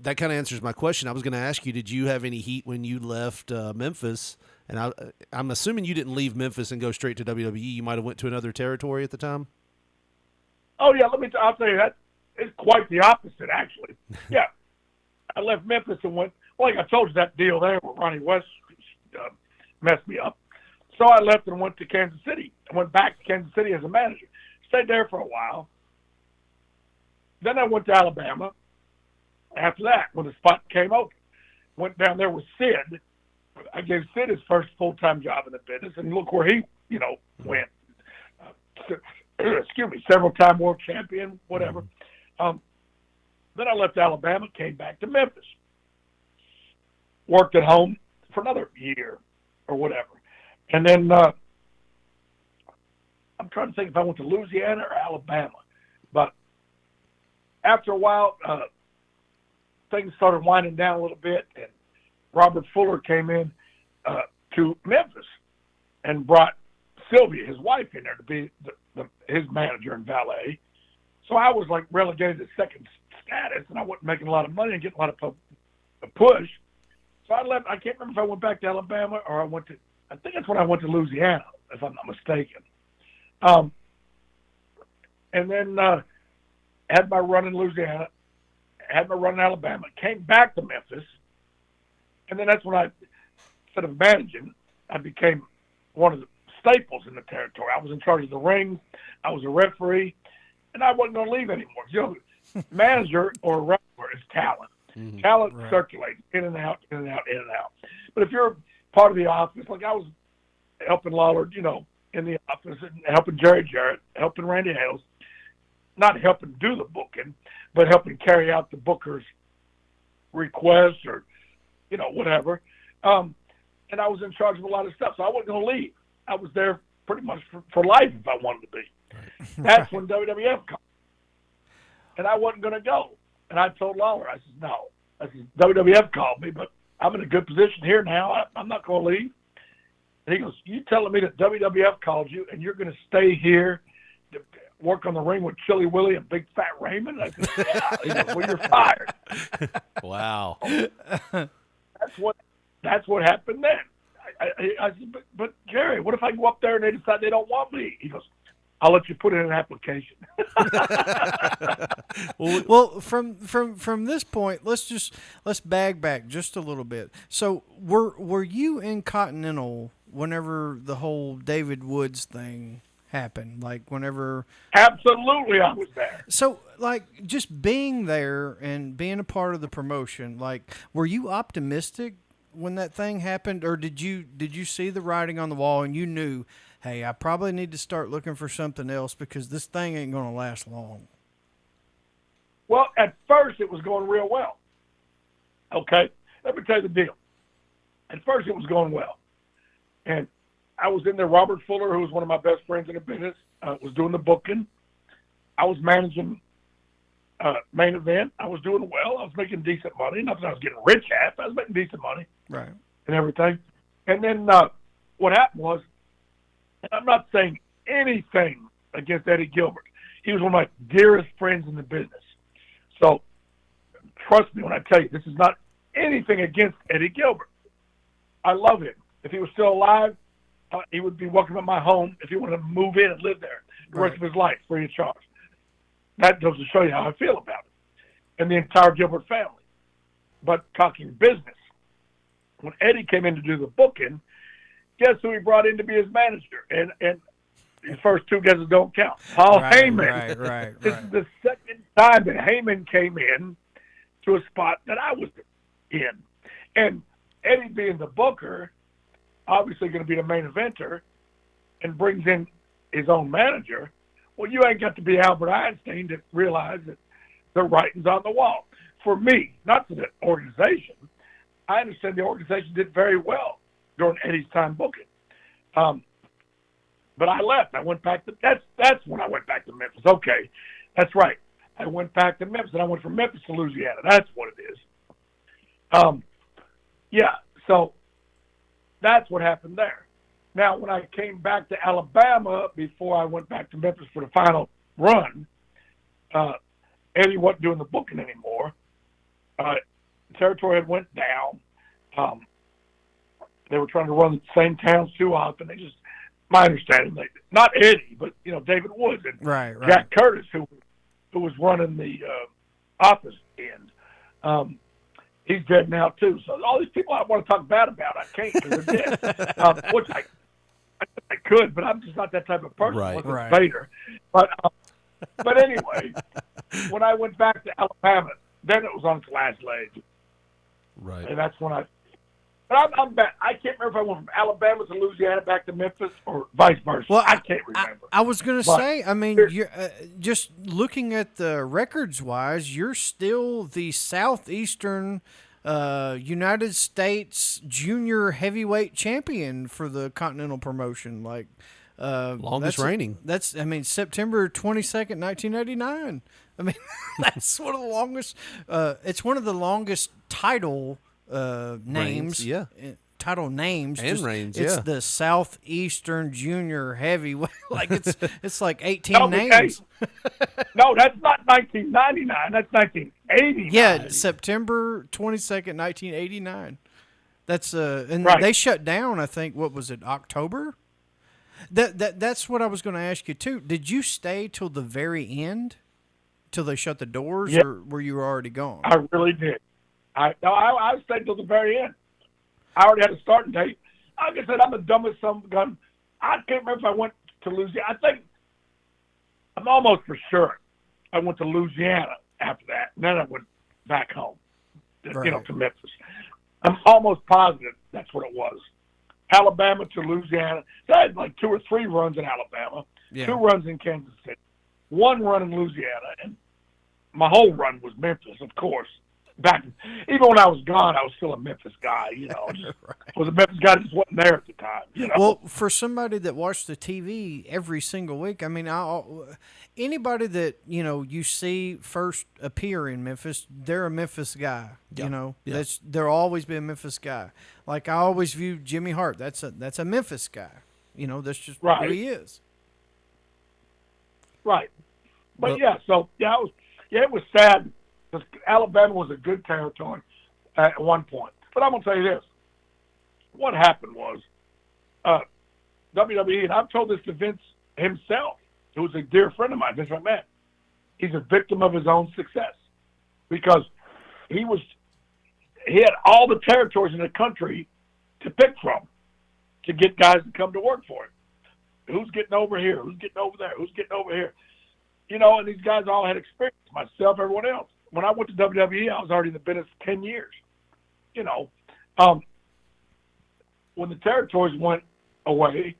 S5: That kind of answers my question. I was going to ask you, did you have any heat when you left Memphis? And I'm assuming you didn't leave Memphis and go straight to WWE. You might have went to another territory at the time.
S10: Oh yeah, I'll tell you that it's quite the opposite actually. Yeah, I left Memphis and went. Like I told you, that deal there with Ronnie West messed me up. So I left and went to Kansas City. I went back to Kansas City as a manager. Stayed there for a while. Then I went to Alabama. After that, when the spot came open, went down there with Sid. I gave Sid his first full-time job in the business, and look where he, went. Excuse me, several-time world champion, whatever. Then I left Alabama, came back to Memphis. Worked at home for another year or whatever. And then I'm trying to think if I went to Louisiana or Alabama. But after a while, things started winding down a little bit, and Robert Fuller came in to Memphis and brought Sylvia, his wife, in there to be his manager and valet. So I was like relegated to second status, and I wasn't making a lot of money and getting a lot of push. So I left. I can't remember if I went back to Alabama or I think that's when I went to Louisiana, if I'm not mistaken. And then had my run in Louisiana, had my run in Alabama, came back to Memphis, and then that's when I, instead of managing, I became one of the staples in the territory. I was in charge of the ring. I was a referee, and I wasn't going to leave anymore. You know, manager or wrestler is talent. Mm-hmm. Talent circulates in and out, in and out, in and out. But if you're part of the office, like I was helping Lawler, you know, in the office, and helping Jerry Jarrett, helping Randy Hales, not helping do the booking, but helping carry out the booker's requests or, you know, whatever. And I was in charge of a lot of stuff, so I wasn't going to leave. I was there pretty much for life if I wanted to be. That's when WWF called. And I wasn't going to go. And I told Lawler, I said, no. I said, WWF called me, but I'm in a good position here now. I'm not going to leave. And he goes, you telling me that WWF called you and you're going to stay here to work on the ring with Chili Willie and Big Fat Raymond? I said, yeah. He goes, well, you're fired.
S5: Wow.
S10: That's what happened then. I said, but Jerry, what if I go up there and they decide they don't want me? He goes, I'll let you put in an application.
S6: Well, from this point, let's bag back just a little bit. So were you in Continental whenever the whole David Woods thing happened? Like whenever?
S10: Absolutely, I was there.
S6: So like just being there and being a part of the promotion, like were you optimistic when that thing happened, or did you see the writing on the wall and you knew, hey, I probably need to start looking for something else because this thing ain't going to last long?
S10: Well, at first it was going real well. Okay, let me tell you the deal. At first it was going well, and I was in there. Robert Fuller, who was one of my best friends in the business, was doing the booking. I was managing main event. I was doing well. I was making decent money. Not that I was getting rich at, but I was making decent money.
S6: Right.
S10: And everything. And then what happened was, and I'm not saying anything against Eddie Gilbert. He was one of my dearest friends in the business. So trust me when I tell you, this is not anything against Eddie Gilbert. I love him. If he was still alive, he would be welcome at my home if he wanted to move in and live there the rest of his life free of charge. That goes to show you how I feel about it and the entire Gilbert family. But talking business, when Eddie came in to do the booking, guess who he brought in to be his manager? And his first two guesses don't count. Paul Heyman.
S6: Right.
S10: This is the second time that Heyman came in to a spot that I was in. And Eddie being the booker, obviously going to be the main eventer, and brings in his own manager. Well, you ain't got to be Albert Einstein to realize that the writing's on the wall. For me, not for the organization. I understand the organization did very well during Eddie's time booking. But I left. I went back to that's when I went back to Memphis. Okay, that's right. I went back to Memphis, and I went from Memphis to Louisiana. That's what it is. Yeah, so that's what happened there. Now, when I came back to Alabama before I went back to Memphis for the final run, Eddie wasn't doing the booking anymore. The territory had went down. They were trying to run the same towns too often. They just, my understanding, not Eddie, but David Woods and Jack Curtis, who was running the office end. He's dead now too. So all these people I want to talk bad about, I can't because they're dead. Which I could, but I'm just not that type of person. Right. Vader. But anyway, when I went back to Alabama, then it was on its last leg.
S5: Right.
S10: And that's when But I'm back. I can't remember if I went from Alabama to Louisiana back to Memphis or vice versa. Well, I can't remember.
S6: I was going to say, I mean, you're, just looking at the records-wise, you're still the Southeastern United States junior heavyweight champion for the Continental promotion. Like,
S5: Longest reigning.
S6: That's September 22nd, 1989. I mean, that's one of the longest. It's one of the longest title names.
S5: Yeah.
S6: Title names
S5: and reigns.
S6: It's
S5: yeah.
S6: the Southeastern Junior Heavyweight. Like it's like 18
S10: No,
S6: names.
S10: No, that's not 1999. That's 1989.
S6: Yeah, September 22nd, 1989. That's and
S10: Right.
S6: they shut down. I think what was it, October? That's what I was going to ask you too. Did you stay till the very end, till they shut the doors,
S10: Yeah.
S6: or were you already gone?
S10: I really did. I stayed till the very end. I already had a starting date. Like I said, I'm the dumbest son of a gun. I can't remember if I went to Louisiana. I think I'm almost for sure I went to Louisiana after that, and then I went back home,
S6: Right.
S10: to Memphis. I'm almost positive that's what it was. Alabama to Louisiana. So I had like 2 or 3 runs in Alabama,
S6: Yeah.
S10: 2 runs in Kansas City, 1 run in Louisiana, and my whole run was Memphis, of course. Back, even when I was gone, I was still a Memphis guy. Just was a Memphis guy that just wasn't there at the time.
S6: Well, for somebody that watched the TV every single week, I mean, anybody that you see first appear in Memphis, they're a Memphis guy.
S5: Yeah. Yeah.
S6: They'll always be a Memphis guy. Like I always view Jimmy Hart. That's a Memphis guy. That's just
S10: Right.
S6: who he is.
S10: Right. But
S5: Well-
S10: it was sad because Alabama was a good territory at one point. But I'm gonna tell you this: what happened was WWE, and I've told this to Vince himself, who's a dear friend of mine, Vince McMahon. He's a victim of his own success because he had all the territories in the country to pick from to get guys to come to work for him. Who's getting over here? Who's getting over there? Who's getting over here? And these guys all had experience, myself, everyone else. When I went to WWE, I was already in the business 10 years. When the territories went away,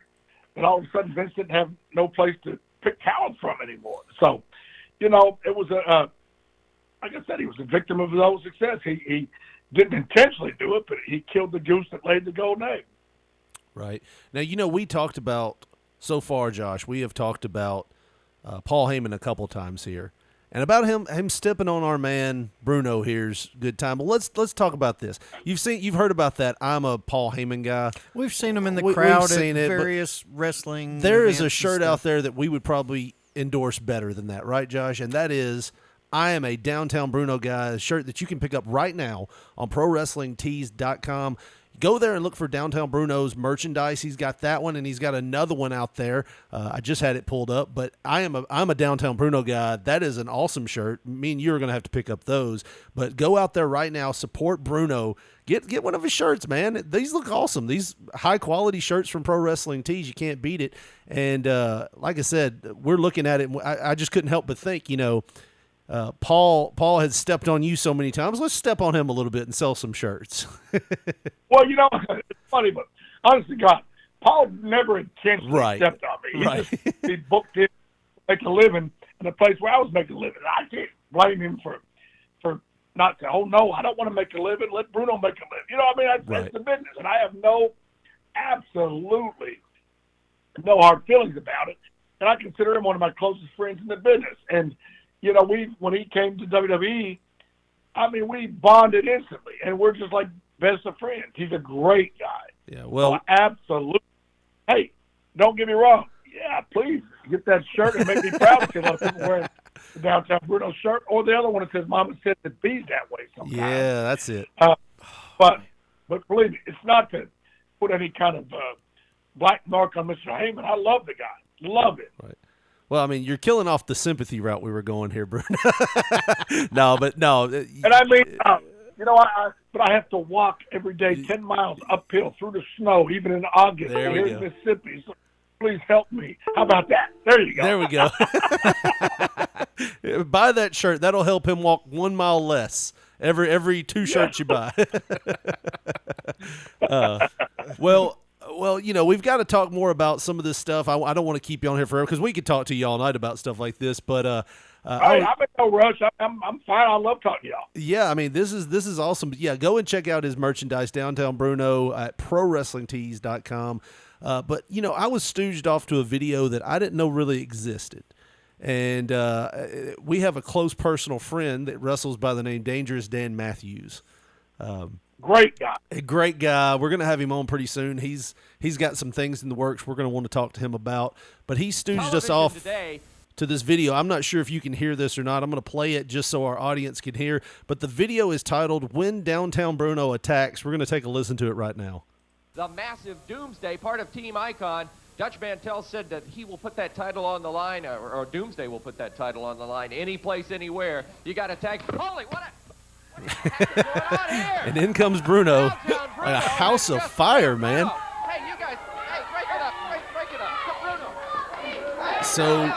S10: and all of a sudden Vince didn't have no place to pick talent from anymore. So, it was like I said, he was a victim of his own success. He didn't intentionally do it, but he killed the goose that laid the golden egg.
S5: Right. Now, we talked about, so far, Josh, we have talked about Paul Heyman a couple times here. And about him stepping on our man Bruno here's good time. But let's talk about this. You've heard about that. I'm a Paul Heyman guy.
S6: We've seen him in the
S5: We've
S6: crowd
S5: seen
S6: at
S5: it, but
S6: various wrestling.
S5: There is
S6: events
S5: a
S6: and
S5: shirt
S6: stuff.
S5: out there that we would probably endorse better than that, right, Josh? And that is, I am a Downtown Bruno guy, a shirt that you can pick up right now on ProWrestlingTees.com. Go there and look for Downtown Bruno's merchandise. He's got that one, and he's got another one out there. I just had it pulled up, but I'm a Downtown Bruno guy. That is an awesome shirt. Me and you are going to have to pick up those. But go out there right now, support Bruno. Get one of his shirts, man. These look awesome. These high-quality shirts from Pro Wrestling Tees, you can't beat it. And like I said, we're looking at it. I just couldn't help but think, Paul has stepped on you so many times. Let's step on him a little bit and sell some shirts.
S10: Well, it's funny, but honestly, God, Paul never intentionally stepped on me. He booked it to make a living in a place where I was making a living. I can't blame him for not saying, oh, no, I don't want to make a living. Let Bruno make a living. That's the business. And I have absolutely no hard feelings about it. And I consider him one of my closest friends in the business. And, when he came to WWE, we bonded instantly, and we're just like best of friends. He's a great guy.
S5: Yeah, well,
S10: so absolutely. Hey, don't get me wrong. Yeah, please get that shirt and make me proud to see a lot of people wearing the Downtown Bruno shirt, or the other one that says "Mama said it be that way." Sometimes.
S5: Yeah, that's it.
S10: But believe me, it's not to put any kind of black mark on Mr. Heyman. I love the guy. Love it.
S5: Right. Well, you're killing off the sympathy route we were going here, Bruno. No.
S10: And but I have to walk every day 10 miles uphill through the snow, even in August.
S5: There we
S10: Here's
S5: go.
S10: Mississippi. So please help me. How about that? There you go.
S5: There we go. Buy that shirt. That'll help him walk 1 mile less every 2 shirts you buy. Well, we've got to talk more about some of this stuff. I don't want to keep you on here forever because we could talk to you all night about stuff like this. But
S10: I'm in no rush. I'm fine. I love talking to y'all.
S5: Yeah, I mean, this is awesome. Yeah, go and check out his merchandise, Downtown Bruno, at ProWrestlingTees.com. But, you know, I was stooged off to a video that I didn't know really existed. And we have a close personal friend that wrestles by the name Dangerous Dan Matthews.
S10: Great guy.
S5: A great guy. We're going to have him on pretty soon. He's got some things in the works we're going to want to talk to him about. But he stooged us off to this video. I'm not sure if you can hear this or not. I'm going to play it just so our audience can hear. But the video is titled When Downtown Bruno Attacks. We're going to take a listen to it right now.
S11: The massive Doomsday, part of Team Icon. Dutch Mantel said that he will put that title on the line, or Doomsday will put that title on the line, any place, anywhere. You got to tag. Holy, what is going on here?
S5: And in comes Bruno.
S11: Bruno.
S5: A house of fire, man.
S11: Hey, you guys, hey, break it up, break it up. Bruno.
S5: So,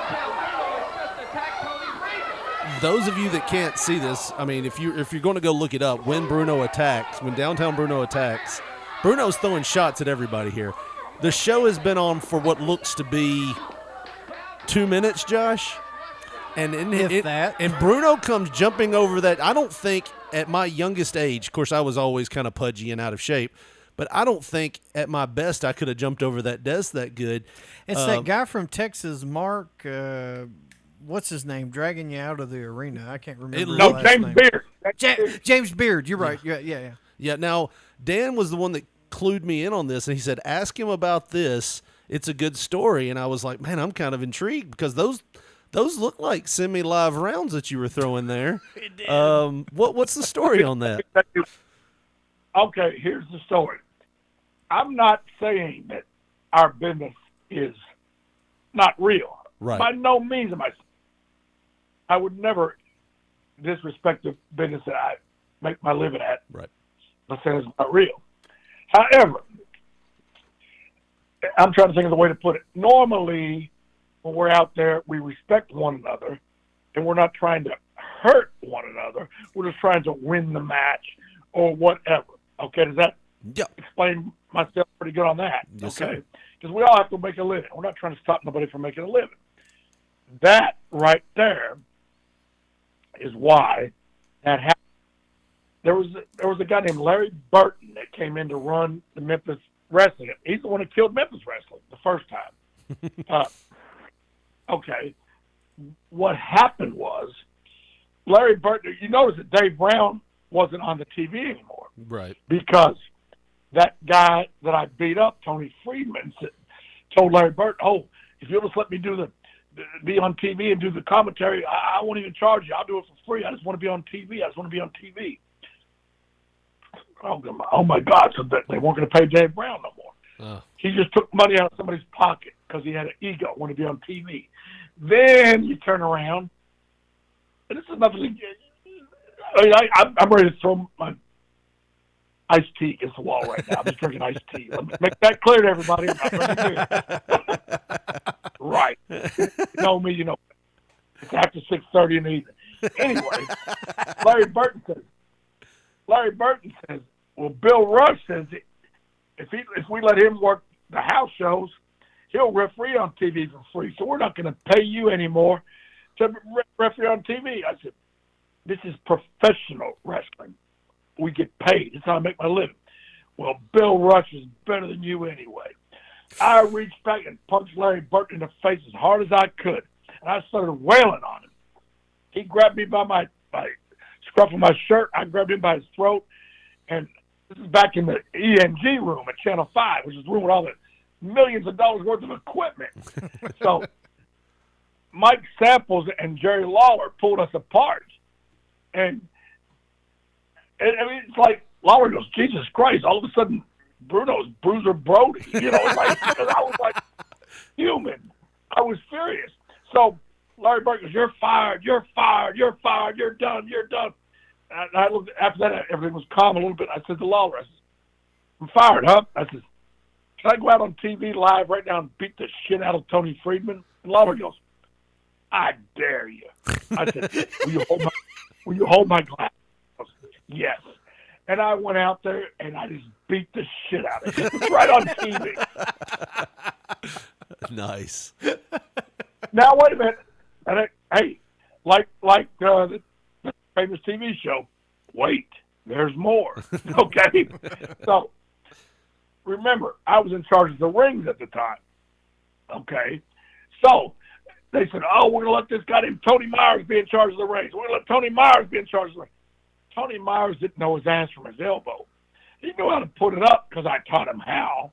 S5: those of you that can't see this, I mean, if you're going to go look it up, when Downtown Bruno attacks, Bruno's throwing shots at everybody here. The show has been on for what looks to be 2 minutes, Josh. And and Bruno comes jumping over that. I don't think at my youngest age, of course, I was always kind of pudgy and out of shape, but I don't think at my best I could have jumped over that desk that good.
S6: It's that guy from Texas, Mark. What's his name? Dragging you out of the arena. I can't remember.
S10: James Beard.
S6: James Beard. You're right. Yeah.
S5: Yeah. Now Dan was the one that clued me in on this, and he said, "Ask him about this. It's a good story." And I was like, "Man, I'm kind of intrigued because those look like semi-live rounds that you were throwing there."
S6: It did.
S5: What's the story on that?
S10: Okay, here's the story. I'm not saying that our business is not real.
S5: Right.
S10: By no means am I. I would never disrespect the business that I make my living at.
S5: Right.
S10: By saying it's not real. However, I'm trying to think of the way to put it. Normally, when we're out there, we respect one another, and we're not trying to hurt one another. We're just trying to win the match or whatever. Okay, does that explain myself pretty good on that?
S5: Yes,
S10: okay, because we all have to make a living. We're not trying to stop nobody from making a living. That right there is why that happened. There was a guy named Larry Burton that came in to run the Memphis Wrestling. He's the one that killed Memphis Wrestling the first time. Okay. What happened was Larry Burton, you notice that Dave Brown wasn't on the TV anymore.
S5: Right.
S10: Because that guy that I beat up, Tony Friedman, told Larry Burton, "Oh, if you'll just let me be on TV and do the commentary, I won't even charge you. I'll do it for free. I just want to be on TV. I just want to be on TV." Oh my God! So they weren't going to pay Dave Brown no more. He just took money out of somebody's pocket because he had an ego, wanted to be on TV. Then you turn around, and this is nothing. I'm ready to throw my iced tea against the wall right now. I'm just drinking iced tea. Let me make that clear to everybody. I'm not ready to do it. Right. You know me, you know. It's after 6:30 in the evening. Anyway, Larry Burton says, well, Bill Rush says if we let him work the house shows, he'll referee on TV for free. So we're not going to pay you anymore to referee on TV. I said, this is professional wrestling. We get paid. It's how I make my living. Well, Bill Rush is better than you anyway. I reached back and punched Larry Burton in the face as hard as I could, and I started wailing on him. He grabbed me by my scruff of my shirt. I grabbed him by his throat, and this is back in the ENG room at Channel 5, which is the room with all the millions of dollars worth of equipment. So Mike Samples and Jerry Lawler pulled us apart, and I mean, it's like Lawler goes, Jesus Christ! All of a sudden, Bruno's Bruiser Brody. You know, it's like I was like human. I was furious. So Larry Burton goes, "You're fired. You're fired. You're fired. You're done. You're done." And I looked, after that, everything was calm a little bit. I said to Lawler, I said, "I'm fired, huh?" I said, "Can I go out on TV live right now and beat the shit out of Tony Friedman?" And Lawler goes, "I dare you." I said, will you hold my glass? He goes, "Yes." And I went out there and I just beat the shit out of him. It was right on TV.
S5: Nice.
S10: Now, wait a minute. And hey, like the famous TV show. Wait, there's more. Okay, so remember, I was in charge of the rings at the time. Okay, so they said, "Oh, we're gonna let this guy named Tony Myers be in charge of the rings. We're gonna let Tony Myers be in charge of the rings." Tony Myers didn't know his ass from his elbow. He knew how to put it up because I taught him how.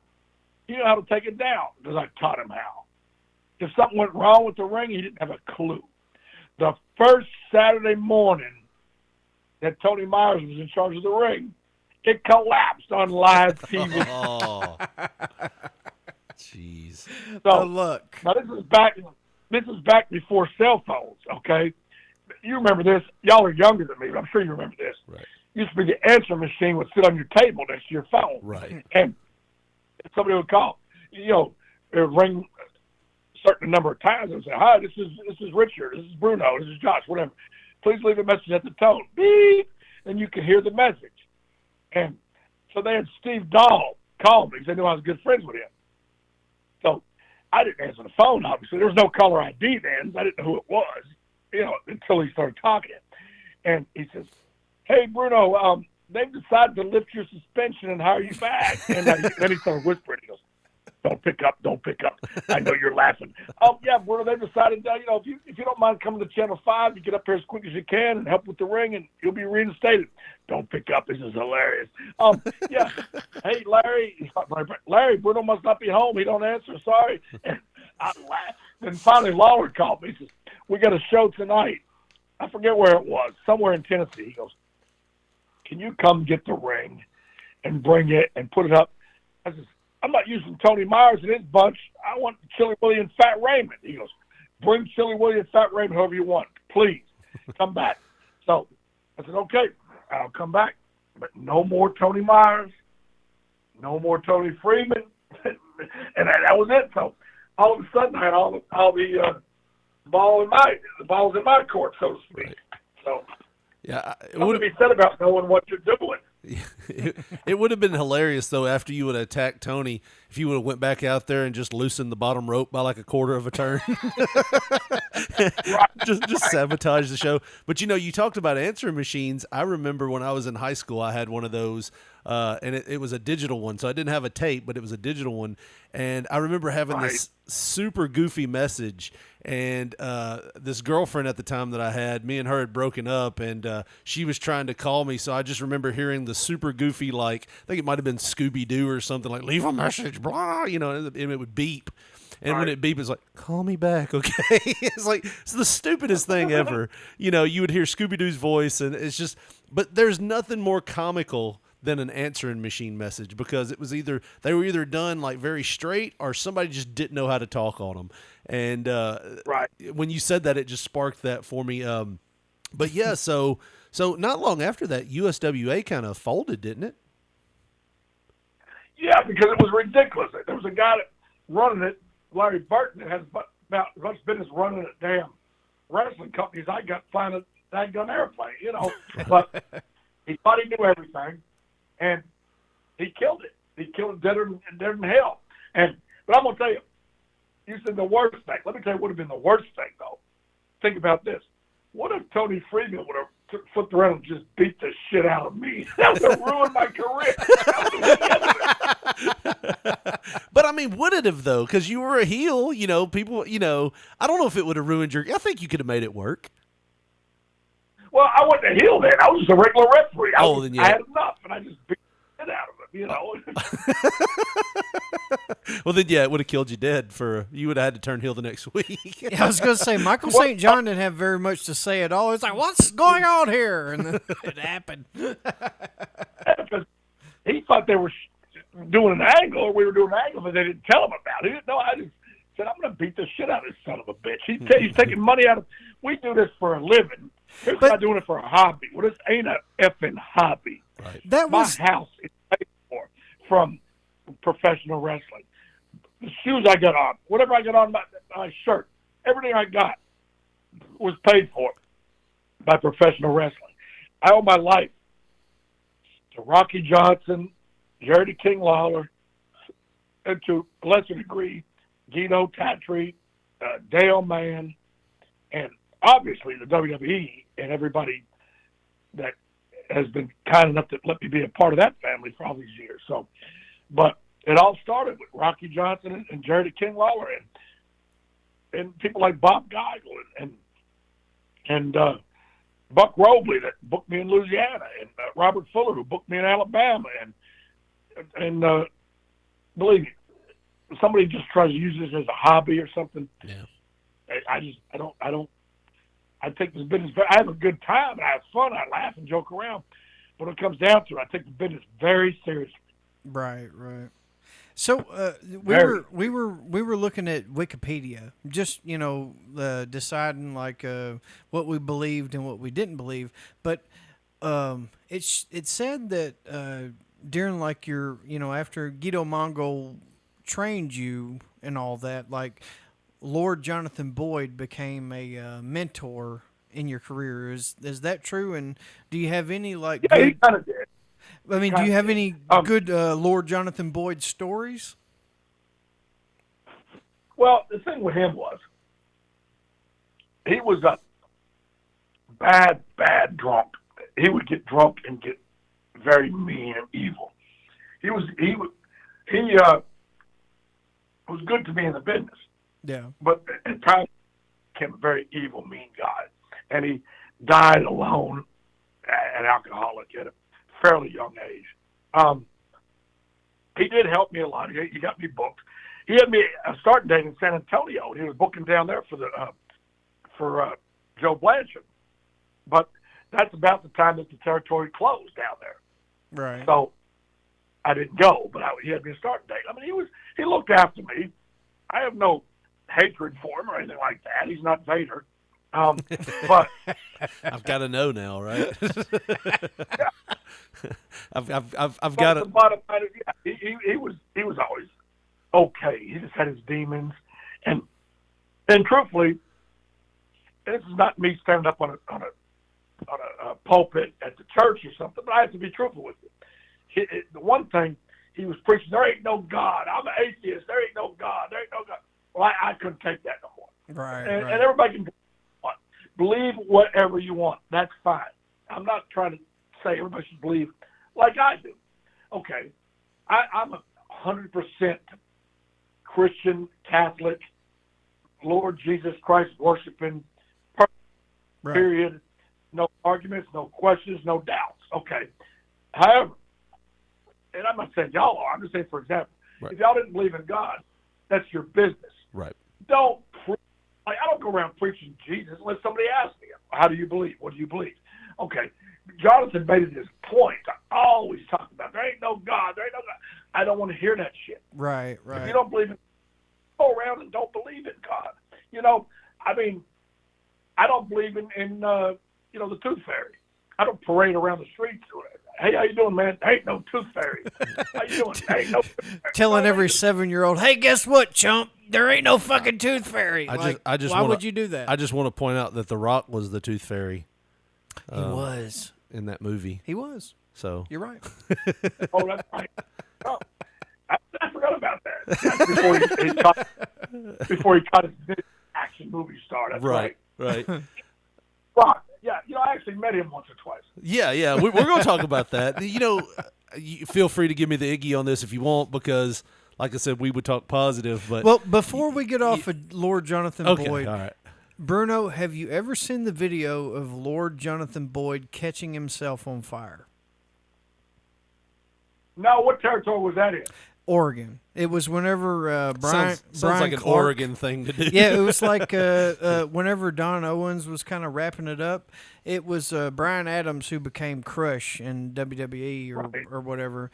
S10: He knew how to take it down because I taught him how. If something went wrong with the ring, he didn't have a clue. The first Saturday morning that Tony Myers was in charge of the ring, it collapsed on live TV.
S5: Oh, jeez.
S10: So
S6: look.
S10: Now this is back before cell phones. Okay, you remember this? Y'all are younger than me, but I'm sure you remember this.
S5: Right.
S10: Used to be the answer machine would sit on your table next to your phone.
S5: Right.
S10: And somebody would call. You know, it would ring a certain number of times and say, "Hi, this is Richard. This is Bruno. This is Josh. Whatever. Please leave a message at the tone." Beep, and you could hear the message. And so they had Steve Dahl call me because they knew I was good friends with him. So I didn't answer the phone. Obviously, there was no caller ID then. I didn't know who it was. You know, until he started talking. And he says, "Hey, Bruno, they've decided to lift your suspension and hire you back." And then he started whispering. He goes, "Don't pick up, don't pick up. I know you're laughing." "Oh, yeah, Bruno, they've decided, if you don't mind coming to Channel 5, you get up here as quick as you can and help with the ring, and you'll be reinstated." "Don't pick up. This is hilarious." "Yeah. Hey, Larry, Bruno must not be home. He don't answer. Sorry." And I laughed. Then finally Lawler called me. He says, "We got a show tonight." I forget where it was, somewhere in Tennessee. He goes, "Can you come get the ring and bring it and put it up?" I says, "I'm not using Tony Myers and his bunch. I want Chili Willie and Fat Raymond." He goes, "Bring Chili Willie and Fat Raymond whoever you want. Please, come back." So I said, "Okay, I'll come back. But no more Tony Myers, no more Tony Freeman." And that was it. So all of a sudden I had all the balls in my court, so to speak. Right. So
S5: yeah, it
S10: would be said about knowing what you're doing.
S5: It would have been hilarious though after you would have attacked Tony if you would have went back out there and just loosened the bottom rope by like a quarter of a turn. just sabotage the show. But you talked about answering machines. I remember when I was in high school, I had one of those, and it was a digital one, so I didn't have a tape, but it was a digital one. And I remember having this super goofy message, and this girlfriend at the time that I had, me and her had broken up, and she was trying to call me, so I just remember hearing the super goofy, like, I think it might have been Scooby-Doo or something, like, "Leave a message, blah," and it would beep. And when it beep, it's like, "Call me back, okay?" It's the stupidest thing ever. You would hear Scooby-Doo's voice, and it's just, but there's nothing more comical than an answering machine message, because it was they were either done like very straight or somebody just didn't know how to talk on them. And when you said that, it just sparked that for me. But yeah, so not long after that, USWA kind of folded, didn't it?
S10: Yeah, because it was ridiculous. There was a guy that running it, Larry Burton, that has about as much business running a damn wrestling company as I got flying a dang-gun airplane, But he thought he knew everything, and he killed it. He killed it deader than hell. But I'm going to tell you, you said the worst thing. Let me tell you what would have been the worst thing, though. Think about this. What if Tony Freeman would have flipped around and just beat the shit out of me? That would have ruined my career.
S5: But I mean, would it have though? Because you were a heel, people, I don't know if it would have ruined I think you could have made it work.
S10: Well, I wasn't a heel then. I was just a regular referee. I had enough, and I just beat the shit out of him,
S5: Well, then, yeah, it would have killed you dead. You would have had to turn heel the next week.
S6: Yeah, I was going to say, Michael St. John didn't have very much to say at all. It's like, what's going on here? And then it happened.
S10: He thought they were doing an angle, or we were doing an angle, but they didn't tell him about it. He didn't know. I just said, "I'm going to beat the shit out of this son of a bitch." He's taking money out of. We do this for a living. Here's not doing it for a hobby. Well, this ain't a effing hobby.
S5: Right.
S10: My house is paid for from professional wrestling. The shoes I got on, whatever I got on my shirt, everything I got was paid for by professional wrestling. I owe my life to Rocky Johnson, Jerry the King Lawler, and to a lesser degree, Guido Tatry, Dale Mann, and obviously the WWE and everybody that has been kind enough to let me be a part of that family for all these years. So, but it all started with Rocky Johnson and Jerry the King Lawler and people like Bob Geigel and Buck Robley that booked me in Louisiana, and Robert Fuller who booked me in Alabama, and believe me, somebody just tries to use this as a hobby or something.
S5: Yeah.
S10: I take this business. I have a good time and I have fun. I laugh and joke around, but when it comes down to it, I take the business very seriously.
S6: Right. So we were looking at Wikipedia, just deciding like what we believed and what we didn't believe. But it said that during like your after Guido Mongol trained you and all that, like Lord Jonathan Boyd became a mentor in your career. Is that true? And do you have any like?
S10: Yeah, he kind of did.
S6: I mean, do you have any good Lord Jonathan Boyd stories?
S10: Well, the thing with him was he was a bad drunk. He would get drunk and get very mean and evil. He was good to me in the business.
S6: Yeah.
S10: But at times he became a very evil, mean guy. And he died alone, an alcoholic at a fairly young age. He did help me a lot. He got me booked. He had me a starting date in San Antonio. He was booking down there for Joe Blanchard. But that's about the time that the territory closed down there.
S6: Right.
S10: So I didn't go, but he had me a starting date. I mean, he looked after me. I have no hatred for him or anything like that. He's not Vader. But
S5: I've got to know now, right? I've got to.
S10: The bottom line is, yeah, he was always okay. He just had his demons, and truthfully, this is not me standing up on a pulpit at the church or something, but I have to be truthful with you. The one thing he was preaching, there ain't no God. I'm an atheist. There ain't no God. There ain't no God. Well, I couldn't take that no more.
S6: Right.
S10: And everybody can believe whatever you want. That's fine. I'm not trying to say everybody should believe like I do. Okay, I'm 100% Christian, Catholic, Lord Jesus Christ worshiping, period. No arguments, no questions, no doubts. Okay. However, and I'm not saying y'all are, I'm just saying, for example, if y'all didn't believe in God, that's your business.
S5: Right.
S10: Don't I don't go around preaching Jesus unless somebody asks me, how do you believe? What do you believe? Okay. Jonathan made it his point to always talk about there ain't no God, there ain't no God. I don't want to hear that shit.
S6: Right.
S10: If you don't believe in, go around and don't believe in God. I mean, I don't believe in the tooth fairy. I don't parade around the streets. Hey, how you doing, man? Ain't no tooth fairy. How you doing? Ain't no tooth fairy.
S6: Telling every 7-year-old, hey, guess what, chump? There ain't no fucking tooth fairy. Why would you do that?
S5: I just want to point out that The Rock was the tooth fairy.
S6: He was
S5: in that movie.
S6: He was.
S5: So
S6: you're right.
S10: Oh, that's right. Oh, I forgot about that. That's before he cut his big action movie star. That's right.
S5: Right.
S10: Rock. Yeah, I actually met him once or twice.
S5: Yeah. We're going to talk about that. You feel free to give me the Iggy on this if you want, because, like I said, we would talk positive. But
S6: well, before we get off of Lord Jonathan Boyd,
S5: all right.
S6: Bruno, have you ever seen the video of Lord Jonathan Boyd catching himself on fire?
S10: No, what territory was that in?
S6: Oregon. It was whenever Brian.
S5: Sounds
S6: Brian
S5: like an
S6: Clark,
S5: Oregon thing to do.
S6: Yeah, it was like whenever Don Owens was kind of wrapping it up. It was Brian Adams who became Crush in WWE or whatever.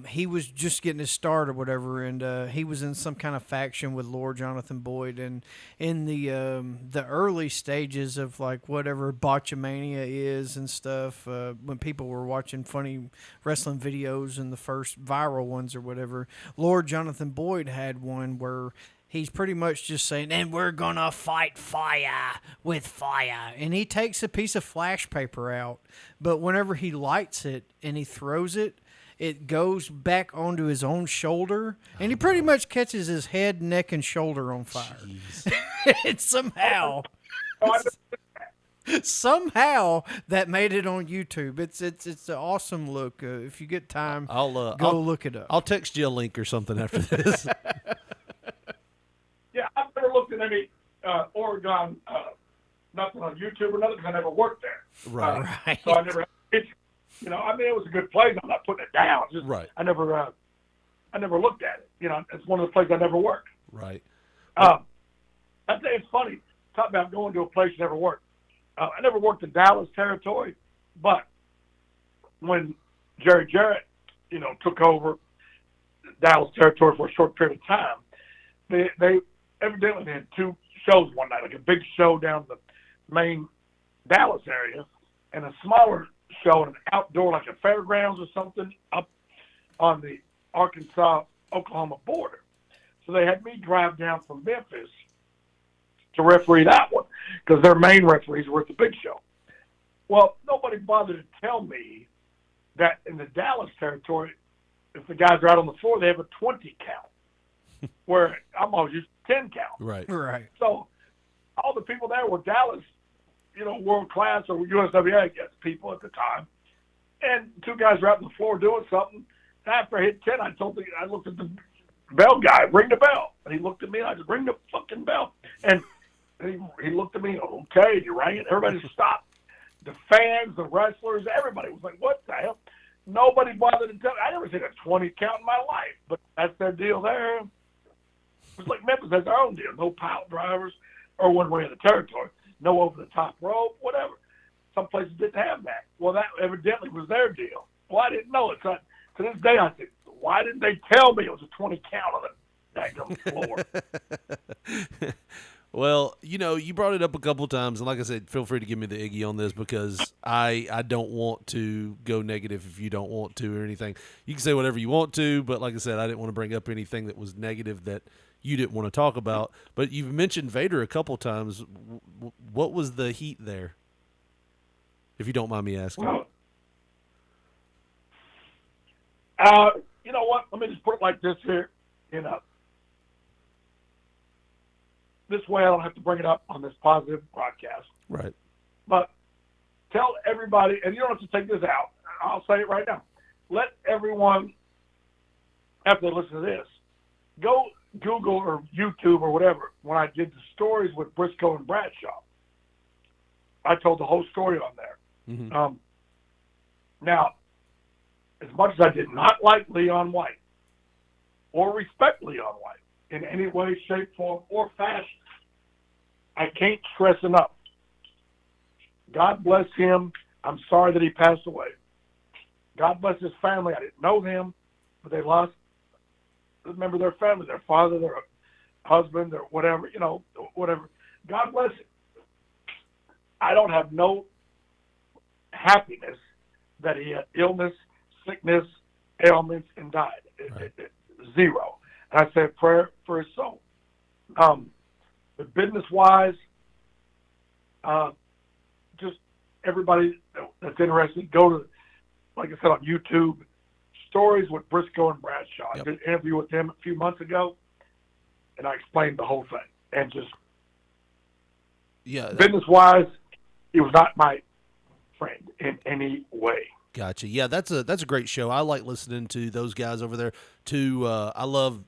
S6: He was just getting his start or whatever, and he was in some kind of faction with Lord Jonathan Boyd. And in the early stages of like whatever Botchamania is and stuff, when people were watching funny wrestling videos and the first viral ones or whatever, Lord Jonathan Boyd had one where he's pretty much just saying, and we're going to fight fire with fire. And he takes a piece of flash paper out, but whenever he lights it and he throws it, it goes back onto his own shoulder, and he pretty much catches his head, neck, and shoulder on fire. And somehow... Somehow that made it on YouTube. It's an awesome look. If you get time,
S5: I'll
S6: look it up.
S5: I'll text you a link or something after this.
S10: Yeah, I've never looked at any Oregon, nothing on YouTube or nothing because I never worked there.
S6: Right.
S10: So I never had a picture. You know, I mean, it was a good place. I'm not putting it down. Just,
S5: Right.
S10: I never looked at it. You know, it's one of the places I never worked.
S5: Right.
S10: I think it's funny. Talk about going to a place you never worked. I never worked in Dallas territory, but when Jerry Jarrett, you know, took over Dallas territory for a short period of time, they evidently had two shows one night, like a big show down the main Dallas area and a smaller show in an outdoor, like a fairgrounds or something, up on the Arkansas-Oklahoma border. So they had me drive down from Memphis to referee that one because their main referees were at the big show. Well, nobody bothered to tell me that in the Dallas territory, if the guys are out on the floor, they have a 20 count, where I'm always used to 10 count.
S5: Right.
S6: Right.
S10: So all the people there were Dallas, you know, world class or USWA, I guess, people at the time. And two guys were out on the floor doing something. After I hit 10, I looked at the bell guy, ring the bell. And he looked at me, and I just ring the fucking bell. And he looked at me, okay, you rang it. Everybody stopped. The fans, the wrestlers, everybody was like, what the hell? Nobody bothered to tell me. I never seen a 20 count in my life, but that's their deal there. It was like Memphis has their own deal. No pile drivers or one way in the territory. No over the top rope, whatever. Some places didn't have that. Well, that evidently was their deal. Well, I didn't know it. So to this day, I think, why didn't they tell me it was a 20 count on the daggum floor?
S5: Well, you know, you brought it up a couple times, and like I said, feel free to give me the Iggy on this because I don't want to go negative if you don't want to or anything. You can say whatever you want to, but like I said, I didn't want to bring up anything that was negative that you didn't want to talk about. But you've mentioned Vader a couple times. What was the heat there, if you don't mind me asking?
S10: Well, you know what? Let me just put it like this here. You know, this way I don't have to bring it up on this positive broadcast.
S5: Right.
S10: But tell everybody, and you don't have to take this out. I'll say it right now. Let everyone, after they listen to this, go Google or YouTube or whatever. When I did the stories with Briscoe and Bradshaw, I told the whole story on there.
S5: Mm-hmm.
S10: Now, as much as I did not like Leon White or respect Leon White in any way, shape, form, or fashion, I can't stress enough. God bless him. I'm sorry that he passed away. God bless his family. I didn't know them, but they lost a member of their family, their father, their husband, or whatever, you know, whatever. God bless him. I don't have no happiness that he had illness, sickness, ailments, and died.
S5: Right.
S10: Zero. And I say a prayer for his soul. But business-wise, just everybody that's interested, go to, like I said, on YouTube, Stories with Briscoe and Bradshaw.
S5: Yep.
S10: I did an interview with them a few months ago, and I explained the whole thing. And just business-wise, he was not my friend in any way.
S5: Gotcha. Yeah, that's a great show. I like listening to those guys over there too. I love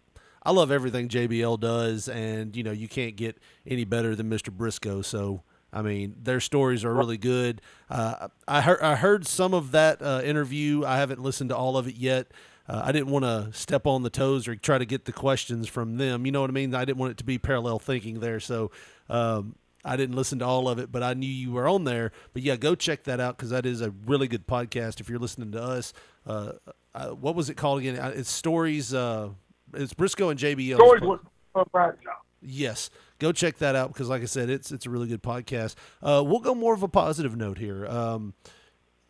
S5: everything JBL does, and you know you can't get any better than Mr. Briscoe. So I mean, their stories are really good. I heard some of that interview. I haven't listened to all of it yet. I didn't want to step on the toes or try to get the questions from them. You know what I mean? I didn't want it to be parallel thinking there. So I didn't listen to all of it, but I knew you were on there. But yeah, go check that out because that is a really good podcast. If you're listening to us, what was it called again? It's Stories. It's Briscoe and JBL.
S10: Stories with Bradshaw.
S5: Yes, go check that out because, like I said, it's a really good podcast. We'll go more of a positive note here.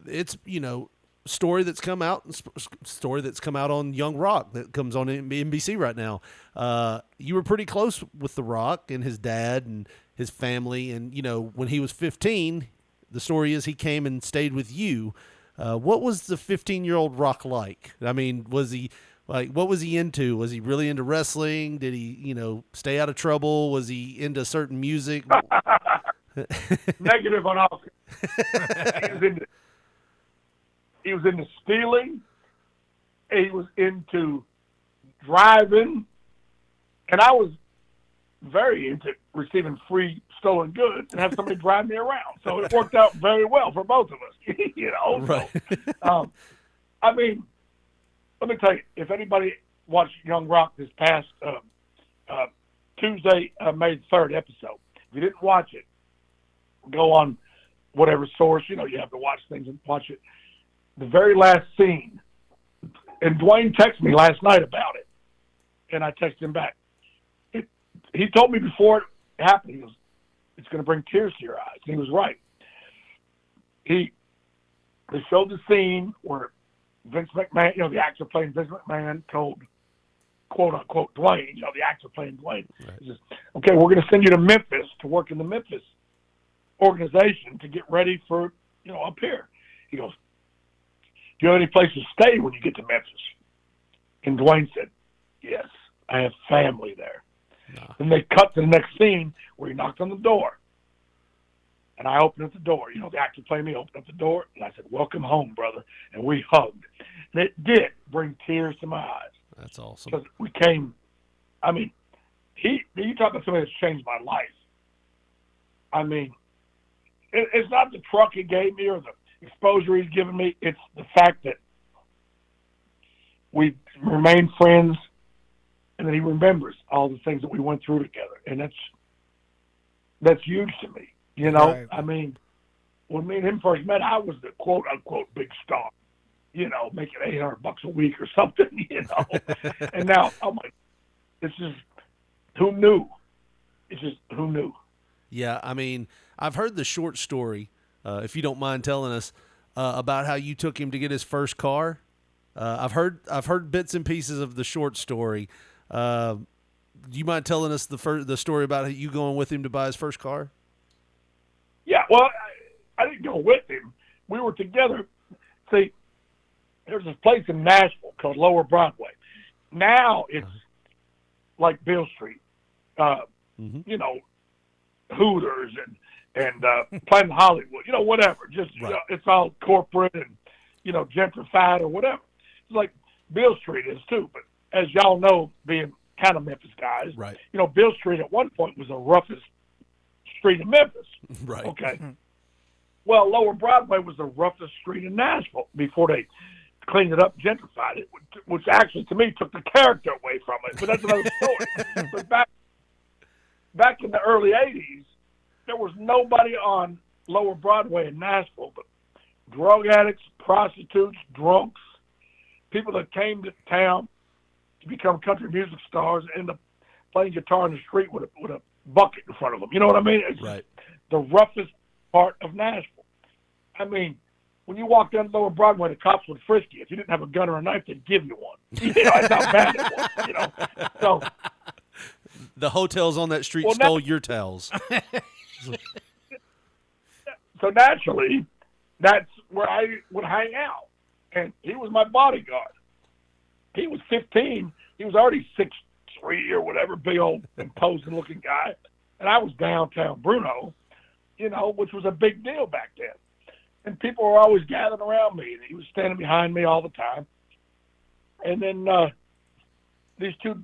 S5: It's story that's come out on Young Rock that comes on NBC right now. You were pretty close with The Rock and his dad and his family, and when he was 15, the story is he came and stayed with you. What was the 15-year-old Rock like? I mean, was he what was he into? Was he really into wrestling? Did he stay out of trouble? Was he into certain music?
S10: negative on all. He was into stealing. He was into driving, and I was very into receiving free stolen goods and have somebody drive me around. So it worked out very well for both of us, you know.
S5: Right.
S10: So, I mean, let me tell you, if anybody watched Young Rock this past Tuesday, May 3rd episode, if you didn't watch it, go on whatever source, you know, you have to watch things and watch it. The very last scene, and Dwayne texted me last night about it, and I texted him back. He told me before it happened, he goes, it's going to bring tears to your eyes. And he was right. They showed the scene where Vince McMahon, you know, the actor playing Vince McMahon told, quote unquote, Dwayne, you know, the actor playing Dwayne, he says, okay, we're going to send you to Memphis to work in the Memphis organization to get ready for, you know, up here. He goes, do you have any place to stay when you get to Memphis? And Dwayne said, yes, I have family there. No. Then they cut to the next scene where he knocked on the door. And I opened up the door. You know, the actor playing me opened up the door, and I said, welcome home, brother. And we hugged. And it did bring tears to my eyes.
S5: That's awesome.
S10: Because we came, I mean, you talk about somebody that's changed my life. I mean, it's not the truck he gave me or the exposure he's given me. It's the fact that we remained friends, and that he remembers all the things that we went through together. And that's huge to me. You know, right. I mean, when me and him first met, I was the quote unquote big star, you know, making $800 a week or something, you know. And now I'm like, it's just, who knew? It's just, who knew?
S5: Yeah, I mean, I've heard the short story, if you don't mind telling us, about how you took him to get his first car. I've heard bits and pieces of the short story. Do you mind telling us the story about you going with him to buy his first car?
S10: Yeah, well, I didn't go with him. We were together. See, there's this place in Nashville called Lower Broadway. Now it's like Beale Street, you know, Hooters and Planet Hollywood, you know, whatever. Just right. You know, it's all corporate and, you know, gentrified or whatever. It's like Beale Street is too, but as y'all know, being kind of Memphis guys,
S5: right.
S10: You know, Beale Street at one point was the roughest street in Memphis.
S5: Right.
S10: Okay. Well, Lower Broadway was the roughest street in Nashville before they cleaned it up, gentrified it, which actually, to me, took the character away from it. But that's another story. But back in the early 80s, there was nobody on Lower Broadway in Nashville but drug addicts, prostitutes, drunks, people that came to town to become country music stars and end up playing guitar in the street with a bucket in front of them. You know what I mean? It's
S5: right.
S10: The roughest part of Nashville. I mean, when you walk down Lower Broadway, the cops would frisk you. If you didn't have a gun or a knife, they'd give you one. You know, that's how bad it was, you know. So
S5: the hotels on that street stole your towels.
S10: So naturally, that's where I would hang out. And he was my bodyguard. He was 15. He was already 6'3" or whatever, big old imposing looking guy. And I was downtown Bruno, you know, which was a big deal back then. And people were always gathering around me. And he was standing behind me all the time. And then these two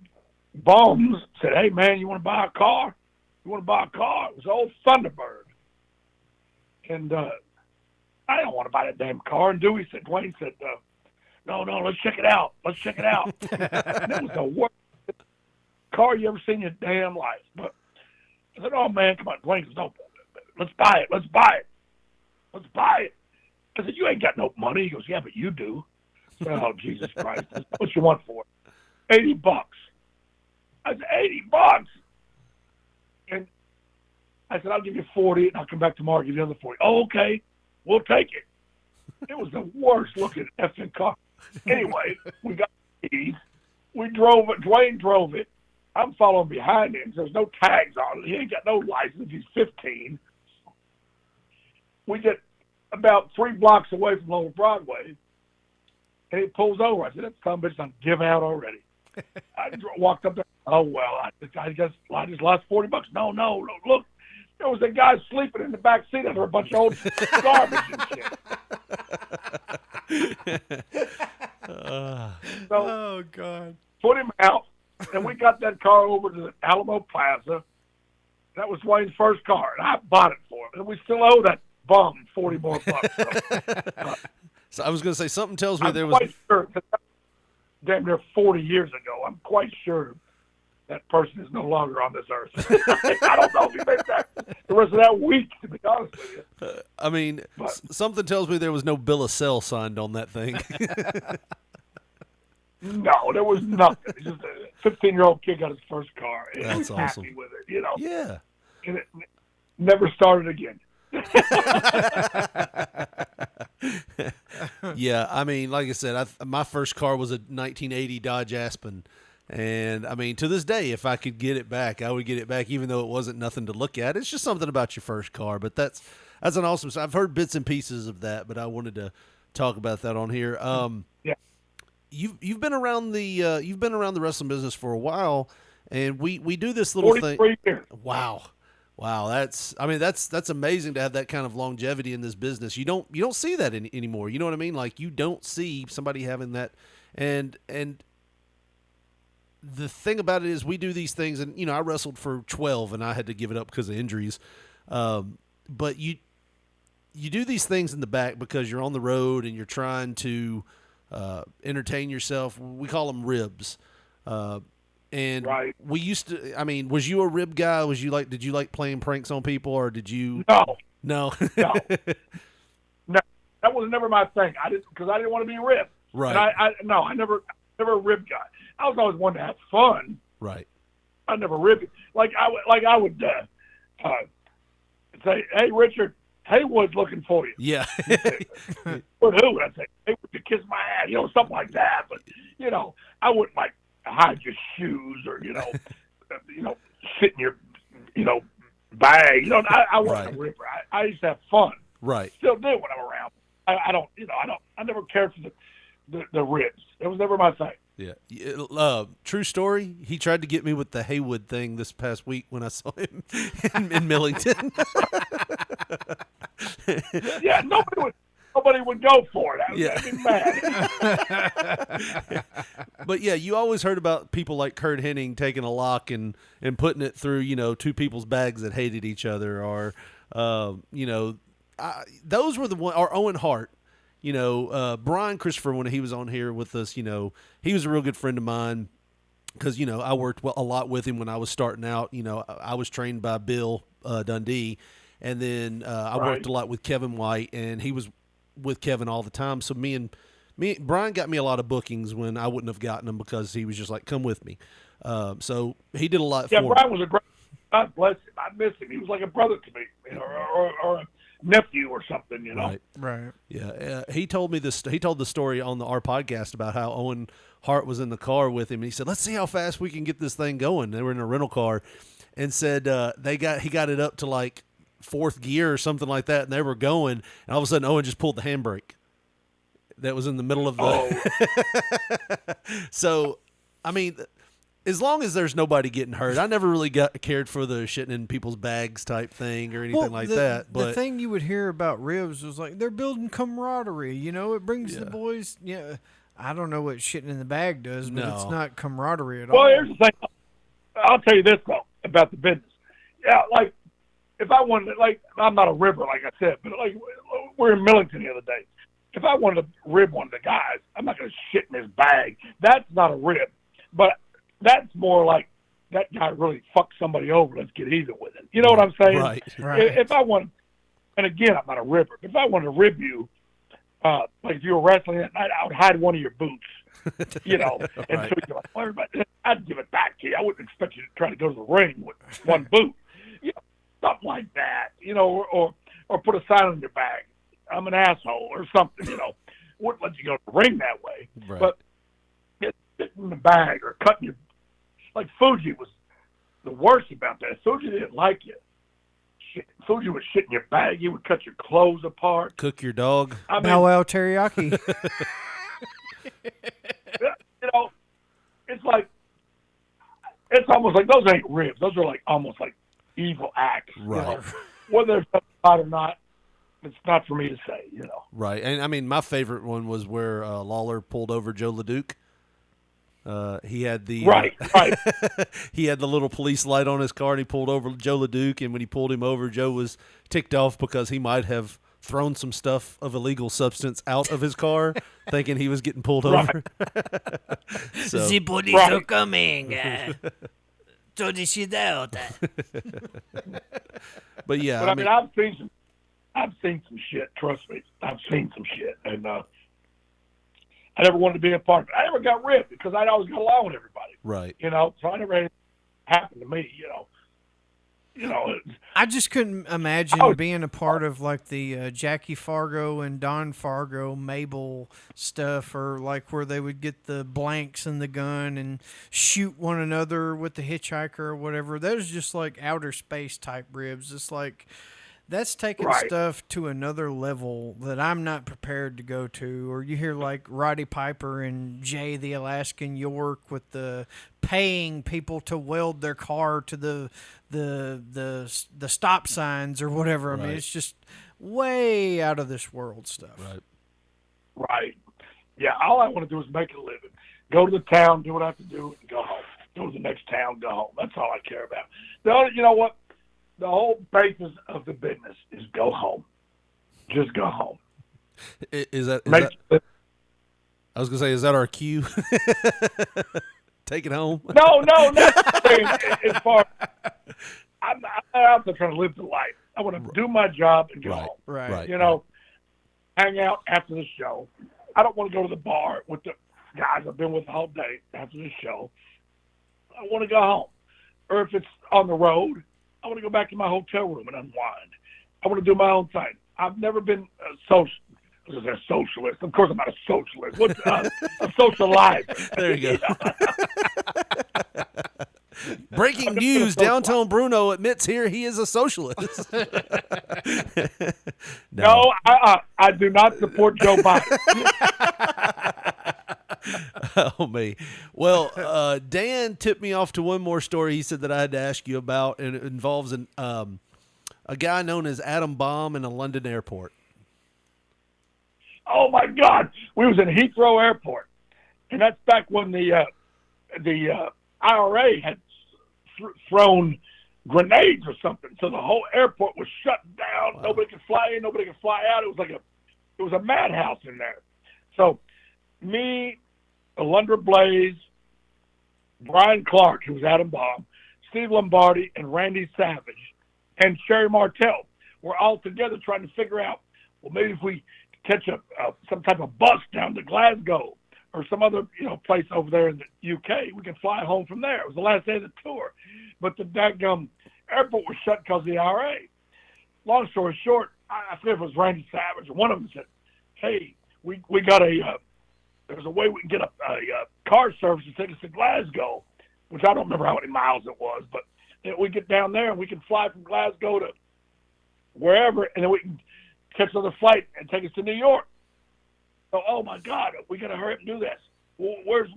S10: bums said, hey, man, you want to buy a car? You want to buy a car? It was an old Thunderbird. And I don't want to buy that damn car. And Dwayne said, no, let's check it out. Let's check it out. And it was the worst car you ever seen in your damn life. But I said, oh, man, come on. Dwayne said, no, let's buy it. Let's buy it. Let's buy it. I said, you ain't got no money. He goes, yeah, but you do. I said, oh, Jesus Christ. I said, what you want for it? $80. I said, $80? And I said, I'll give you 40 and I'll come back tomorrow and give you another 40. Oh, okay. We'll take it. It was the worst looking effing car. Anyway, we got the keys. We drove it. Dwayne drove it. I'm following behind him. There's no tags on it. He ain't got no license. He's 15. We get about 3 blocks away from Lower Broadway, and he pulls over. I said, that son of a bitch done give out already. I walked up there. Oh, well, I just lost $40. No, look, There was a guy sleeping in the back seat under a bunch of old garbage and shit.
S6: Oh God!
S10: Put him out, and we got that car over to the Alamo Plaza. That was Wayne's first car, and I bought it for him, and we still owe that bum 40 more bucks.
S5: So I was going to say, something tells me
S10: I'm
S5: there was.
S10: quite sure that damn near 40 years ago. I'm quite sure that person is no longer on this earth. I don't know if he made that the rest of that week, to be honest with you.
S5: I mean, something tells me there was no bill of sale signed on that thing.
S10: No, there was nothing. It's just a 15-year-old kid got his first car. And
S5: That's
S10: he was
S5: awesome.
S10: happy with it, you know.
S5: Yeah.
S10: And it never started again.
S5: Yeah, I mean, like I said, my first car was a 1980 Dodge Aspen. And, I mean, to this day, if I could get it back, I would get it back, even though it wasn't nothing to look at. It's just something about your first car. But that's an awesome – I've heard bits and pieces of that, but I wanted to talk about that on here.
S10: Yeah.
S5: You've been around the wrestling business for a while, and we do this little thing.
S10: 43 years.
S5: Wow, that's amazing to have that kind of longevity in this business. You don't see that anymore. You know what I mean? Like, you don't see somebody having that, and the thing about it is we do these things, and I wrestled for 12 and I had to give it up because of injuries. But you do these things in the back because you're on the road and you're trying to entertain yourself. We call them ribs. And
S10: right.
S5: We used to, I mean, was you a rib guy? Did you like playing pranks on people, or did you?
S10: No.
S5: No.
S10: No. No. That was never my thing. I didn't want to be ribbed.
S5: Right.
S10: And I never a rib guy. I was always one to have fun.
S5: Right.
S10: I never ribbed. I would say, "Hey, Richard, Haywood's looking for you."
S5: Yeah.
S10: But who? I'd say, "Haywood, to kiss my ass," something like that. But I wouldn't hide your shoes or sit in your bag. I wasn't a ripper. I used to have fun.
S5: Right.
S10: Still do when I'm around. I never cared for the ribs. It was never my thing.
S5: Yeah. True story. He tried to get me with the Haywood thing this past week when I saw him in Millington.
S10: Yeah, nobody would go for it. I'd be mad.
S5: But yeah, you always heard about people like Kurt Hennig taking a lock and putting it through, two people's bags that hated each other, or those were the one, or Owen Hart. Brian Christopher, when he was on here with us, he was a real good friend of mine because, I worked a lot with him when I was starting out. I was trained by Bill Dundee, and then I worked a lot with Kevin White, and he was with Kevin all the time. So Brian got me a lot of bookings when I wouldn't have gotten them because he was just like, come with me. So he did a lot for me.
S10: Yeah, Brian was a great, God bless him. I miss him. He was like a brother to me, or a nephew or something,
S6: Right.
S5: Yeah. He told me this. He told the story on our podcast about how Owen Hart was in the car with him, and he said, "Let's see how fast we can get this thing going." They were in a rental car, and said he got it up to like fourth gear or something like that, and they were going, and all of a sudden Owen just pulled the handbrake. That was in the middle of the. So, I mean, as long as there's nobody getting hurt, I never really cared for the shitting in people's bags type thing or anything like that. But
S6: the thing you would hear about ribs was like they're building camaraderie. It brings the boys. Yeah, I don't know what shitting in the bag does, but it's not camaraderie at all.
S10: Well, here's the thing. I'll tell you this though about the business. Yeah, if I wanted, I'm not a ribber, like I said, but we're in Millington the other day. If I wanted to rib one of the guys, I'm not going to shit in his bag. That's not a rib, but that's more like that guy really fucked somebody over. Let's get even with it. You know what I'm saying?
S5: Right.
S10: If I want, and again, I'm not a ribber. If I wanted to rib you, if you were wrestling that night, I would hide one of your boots. And so you're like, well, I'd give it back to you. I wouldn't expect you to try to go to the ring with one boot. Something like that. Or put a sign on your bag. I'm an asshole or something. Wouldn't let you go to the ring that way.
S5: Right.
S10: But sitting in the bag or cutting your, like Fuji was the worst about that. Fuji didn't like you. Fuji would shit in your bag. He would cut your clothes apart.
S5: Cook your dog.
S6: Noel teriyaki.
S10: It's almost like those ain't ribs. Those are almost like evil acts.
S5: Right.
S10: You know? Whether it's justified or not, it's not for me to say. You know.
S5: Right. And I mean, my favorite one was where Lawler pulled over Joe LeDuc. He had the
S10: right.
S5: he had the little police light on his car, and he pulled over Joe LeDuc. And when he pulled him over, Joe was ticked off because he might have thrown some stuff of illegal substance out of his car, thinking he was getting pulled over. So,
S6: The police are coming. So this is out.
S5: But yeah,
S10: But I mean, I've seen some shit. Trust me, I've seen some shit, and I never wanted to be a part of it. I never got ripped because I always got along with everybody.
S5: right.
S10: You know, so I never had it happen to me.
S6: I just couldn't imagine being a part of like the Jackie Fargo and Don Fargo Mabel stuff, or like where they would get the blanks and the gun and shoot one another with the hitchhiker or whatever. That was just like outer space type ribs. It's like that's taking stuff to another level that I'm not prepared to go to. Or you hear like Roddy Piper and Jay the Alaskan York with the paying people to weld their car to the stop signs or whatever. I mean, it's just way out of this world stuff.
S10: Right. Yeah, all I want to do is make a living. Go to the town, do what I have to do, and go home. Go to the next town, go home. That's all I care about. You know what? The whole basis of the business is go home. Just go home.
S5: Is that I was going to say, is that our cue? Take it home?
S10: No, not as far. I'm not out there trying to live the life. I want to do my job and go home.
S6: Right.
S10: You know, hang out after the show. I don't want to go to the bar with the guys I've been with all day after the show. I want to go home. Or if it's on the road, I want to go back to my hotel room and unwind. I want to do my own thing. I've never been a socialist. Of course, I'm not a socialist. What's a socializer?
S5: There you go. Breaking news: Downtown Bruno admits here he is a socialist.
S10: No, I do not support Joe Biden.
S5: Oh, me. Well, Dan tipped me off to one more story he said that I had to ask you about, and it involves a guy known as Adam Bomb in a London airport.
S10: Oh, my God. We was in Heathrow Airport, and that's back when the IRA had thrown grenades or something, so the whole airport was shut down. Wow. Nobody could fly in, nobody could fly out. It was a madhouse in there. So me, Alundra Blaze, Brian Clark, who was Adam Bomb, Steve Lombardi, and Randy Savage, and Sherry Martell were all together trying to figure out, well, maybe if we catch some type of bus down to Glasgow or some other place over there in the UK, we can fly home from there. It was the last day of the tour. But the daggum airport was shut because of the IRA. Long story short, I forget if it was Randy Savage, or one of them said, hey, we got there's a way we can get a car service to take us to Glasgow, which I don't remember how many miles it was, but we get down there and we can fly from Glasgow to wherever, and then we can catch another flight and take us to New York. So, oh my God, we got to hurry up and do this. Well, where's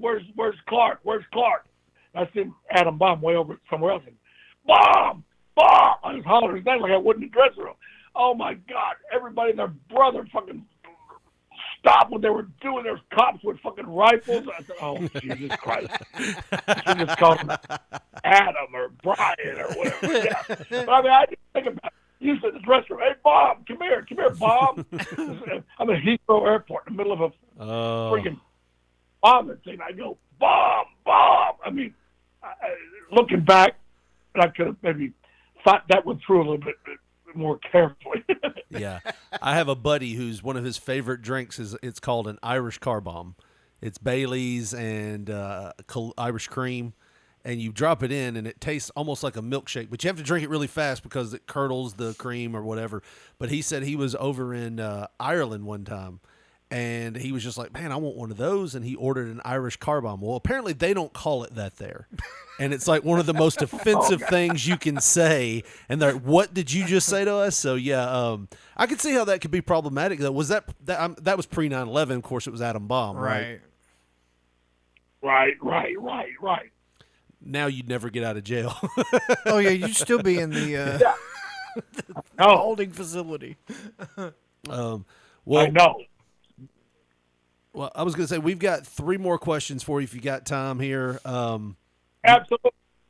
S10: Clark? Where's Clark? I seen Adam Bomb way over somewhere else. And Bomb! I was hollering his name like I wouldn't in the dressing room. Oh my God, everybody and their brother fucking stopped what they were doing. There's cops with fucking rifles. I said, oh, Jesus Christ. I just called him Adam or Brian or whatever. Yeah. But I mean, I didn't think about it. You said in the dressing room, hey, Bob, come here, Bob. I'm at Heathrow Airport in the middle of a freaking bombing thing. I go, Bob. I mean, looking back, I could have maybe thought that one through a little bit more carefully.
S5: Yeah. I have a buddy who's one of his favorite drinks it's called an Irish car bomb. It's Bailey's and Irish cream. And you drop it in, and it tastes almost like a milkshake. But you have to drink it really fast because it curdles the cream or whatever. But he said he was over in Ireland one time, and he was just like, man, I want one of those. And he ordered an Irish car bomb. Well, apparently they don't call it that there. And it's like one of the most offensive things you can say. And they're like, what did you just say to us? So, yeah, I could see how that could be problematic. Though. Was that was pre 9/11. Of course, it was Adam Bomb, right?
S10: Right.
S5: now you'd never get out of jail.
S6: Oh yeah, you'd still be in the
S10: No,
S6: holding facility.
S5: Well,
S10: I know.
S5: Well, I was going to say we've got 3 more questions for you if you got time here.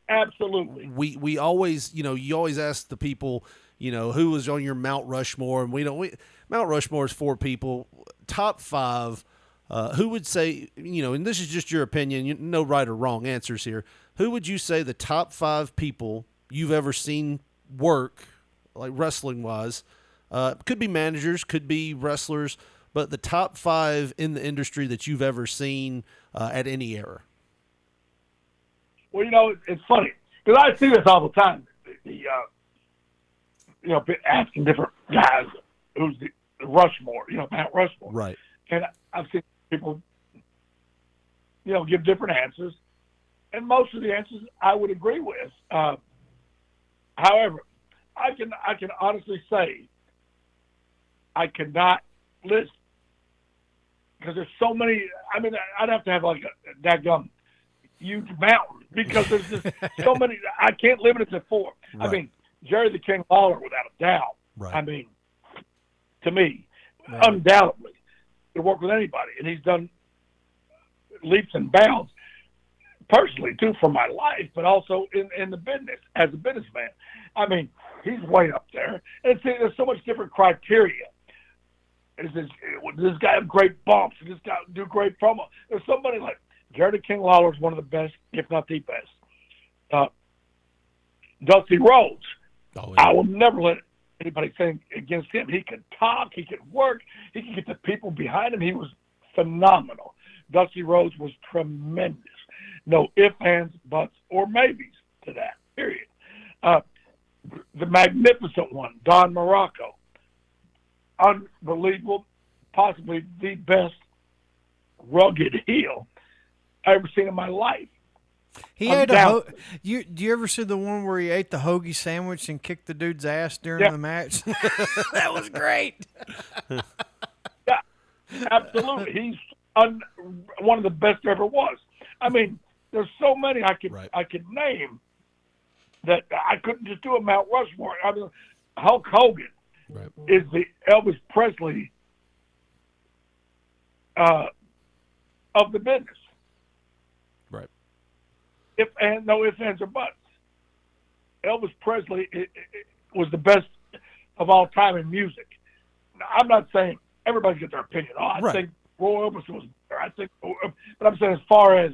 S10: Absolutely.
S5: We always, you always ask the people, who was on your Mount Rushmore, and Mount Rushmore is 4 people. Top 5, who would say, and this is just your opinion, no right or wrong answers here. Who would you say the top 5 people you've ever seen work, like wrestling wise? Could be managers, could be wrestlers, but the top 5 in the industry that you've ever seen at any era.
S10: Well, it's funny because I see this all the time. Asking different guys who's the Rushmore, Mount Rushmore.
S5: Right.
S10: And I've seen people, give different answers, and most of the answers I would agree with. However, I can honestly say I cannot list because there's so many. I mean, I'd have to have like a dadgum huge mountain because there's just so many. I can't limit it to 4.
S5: Right.
S10: I mean, Jerry the King Lawler, without a doubt.
S5: Right.
S10: I mean, to me, undoubtedly, he work with anybody, and he's done leaps and bounds personally too for my life, but also in the business as a businessman. I mean, he's way up there, and there's so much different criteria. Does this guy have great bumps? Does this guy do great promo? There's somebody like Jerry the King Lawler is one of the best, if not the best. Dusty Rhodes.
S5: Oh, yeah.
S10: I will never let anybody think against him. He could talk. He could work. He could get the people behind him. He was phenomenal. Dusty Rhodes was tremendous. No ifs, ands, buts, or maybes to that, period. The magnificent one, Don Morocco. Unbelievable. Possibly the best rugged heel I've ever seen in my life.
S6: He had do you ever see the one where he ate the hoagie sandwich and kicked the dude's ass during the match? That was great.
S10: Yeah, absolutely. He's one of the best there ever was. I mean, there's so many I could name that I couldn't just do a Mount Rushmore. I mean, Hulk Hogan is the Elvis Presley of the business.
S5: Right.
S10: No ifs, ands, or buts. Elvis Presley was the best of all time in music. Now, I'm not saying everybody's got their opinion. I think Roy Orbison was better. But I'm saying as far as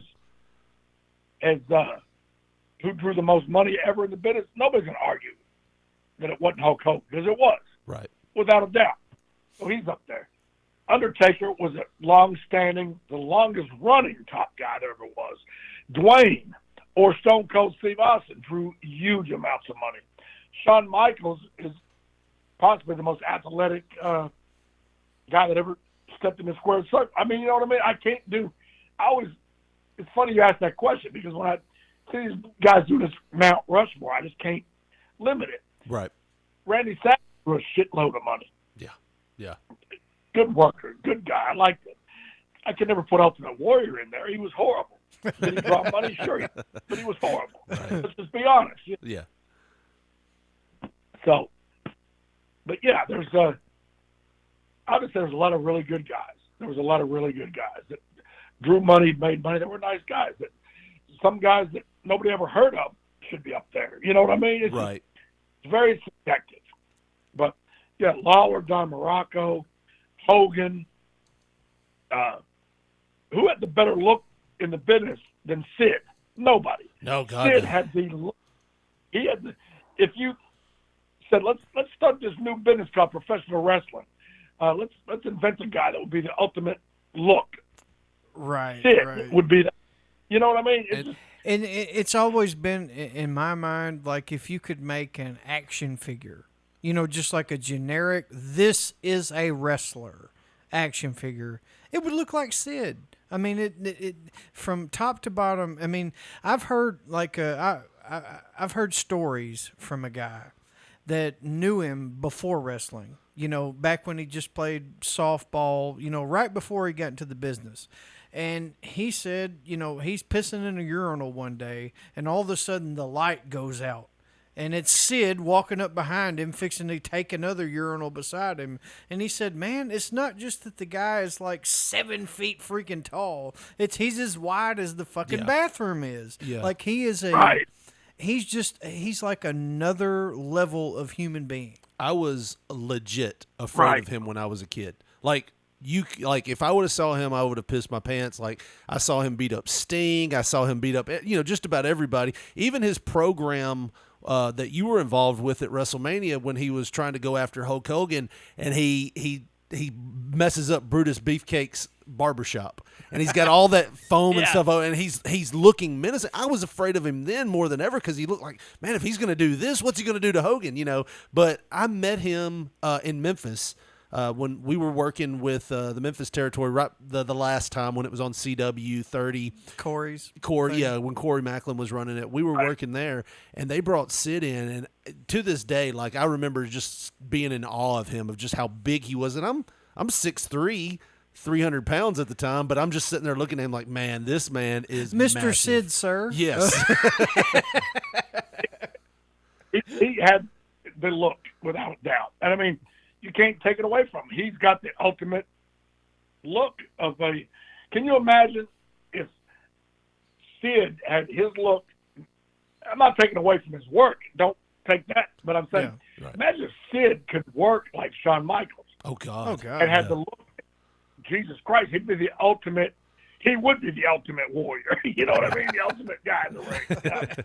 S10: who drew the most money ever in the business, nobody's going to argue that it wasn't Hulk Hogan, because it was.
S5: Right.
S10: Without a doubt. So he's up there. Undertaker was the longest running top guy there ever was. Dwayne or Stone Cold Steve Austin drew huge amounts of money. Shawn Michaels is possibly the most athletic guy that ever stepped in the square circle. I mean, you know what I mean? It's funny you ask that question, because when I see these guys do this Mount Rushmore, I just can't limit it.
S5: Right.
S10: Randy Savage drew a shitload of money.
S5: Yeah.
S10: Good worker, good guy. I liked it. I could never put Ultimate Warrior in there. He was horrible. Did he draw money? Sure, but he was horrible. Right. Let's just be honest.
S5: Yeah.
S10: So, but yeah, obviously there's a lot of really good guys. There was a lot of really good guys that drew money, made money, that were nice guys. That some guys that nobody ever heard of should be up there. You know what I mean? It's very subjective. But yeah, Lawler, Don Morocco, Hogan. Who had the better look in the business than Sid? Nobody.
S5: No, God.
S10: Sid had the look. He had the. If you said let's start this new business called professional wrestling, let's invent a guy that would be the ultimate look.
S6: Right.
S10: Sid would be that. You know what I mean?
S6: It's always been in my mind, like if you could make an action figure, just like a generic, this is a wrestler action figure, it would look like Sid. I mean, it from top to bottom. I mean, I've heard I've heard stories from a guy that knew him before wrestling. Back when he just played softball. Right before he got into the business, And he said, he's pissing in a urinal one day, and all of a sudden the light goes out. And it's Sid walking up behind him, fixing to take another urinal beside him. And he said, man, it's not just that the guy is like 7 feet freaking tall. He's as wide as the fucking bathroom is.
S5: Yeah.
S6: Like he is
S10: Right.
S6: he's like another level of human being.
S5: I was legit afraid of him when I was a kid. Like if I would have saw him, I would have pissed my pants. Like I saw him beat up Sting. I saw him beat up, just about everybody. Even his program that you were involved with at WrestleMania when he was trying to go after Hulk Hogan, and he messes up Brutus Beefcake's barbershop, and he's got all that foam and stuff, and he's looking menacing. I was afraid of him then more than ever because he looked like, man, if he's going to do this, what's he going to do to Hogan? But I met him in Memphis. When we were working with the Memphis territory, right the last time when it was on CW 30, Corey, when Corey Macklin was running it, we were working there, and they brought Sid in, and to this day, like I remember just being in awe of him, of just how big he was, and I'm 6'3", 300 pounds at the time, but I'm just sitting there looking at him like, man, this man is
S6: Mr.
S5: massive.
S6: Sid, sir.
S5: Yes.
S10: he had the look without a doubt, and I mean, you can't take it away from him. He's got the ultimate look of a. Can you imagine if Sid had his look? I'm not taking away from his work. Don't take that. But I'm saying, imagine if Sid could work like Shawn Michaels.
S5: Oh God.
S10: And had the look. Jesus Christ, he'd be the ultimate. He would be the ultimate warrior. You know what I mean? The ultimate guy in the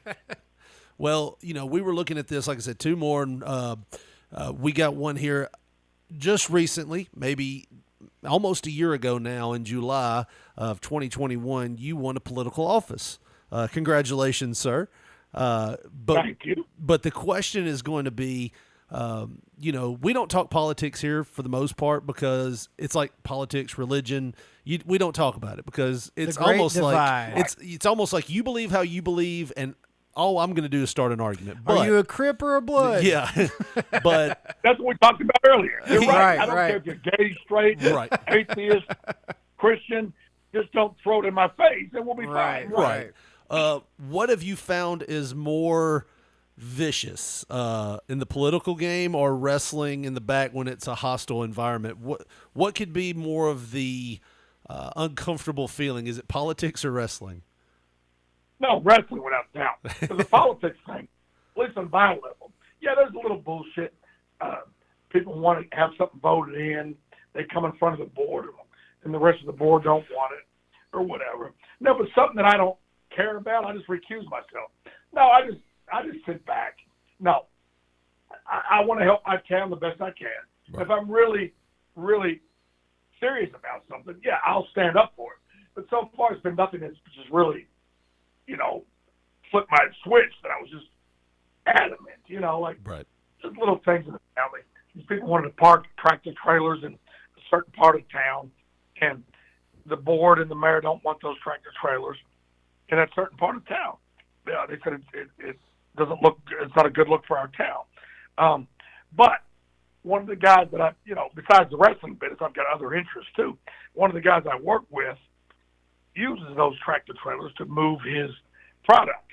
S10: ring.
S5: Well, we were looking at this. Like I said, 2 more. And, we got one here. Just recently, maybe almost a year ago now, in July of 2021, you won a political office. Congratulations, sir.
S10: Thank you.
S5: But the question is going to be, we don't talk politics here for the most part because it's like politics, religion. We don't talk about it because it's almost
S6: divide.
S5: like it's almost like you believe how you believe, and all I'm going to do is start an argument. But,
S6: are you a Crip or a Blood?
S5: Yeah, but
S10: that's what we talked about earlier. You're right. I don't care if you're gay, straight, atheist, Christian. Just don't throw it in my face, and we'll be fine.
S5: Right. What have you found is more vicious in the political game or wrestling in the back when it's a hostile environment? What could be more of the uncomfortable feeling? Is it politics or wrestling?
S10: No, wrestling without doubt. Because the politics thing, at least on my level, there's a little bullshit. People want to have something voted in. They come in front of the board, and the rest of the board don't want it, or whatever. No, but something that I don't care about, I just recuse myself. No, I just sit back. No, I want to help my town the best I can. Right. If I'm really, really serious about something, I'll stand up for it. But so far, it's been nothing that's just really, flip my switch that I was just adamant, just little things in the family. These people wanted to park tractor trailers in a certain part of town, and the board and the mayor don't want those tractor trailers in that certain part of town. Yeah, they said it doesn't look, it's not a good look for our town. But one of the guys that besides the wrestling business, I've got other interests too. One of the guys I work with uses those tractor trailers to move his product.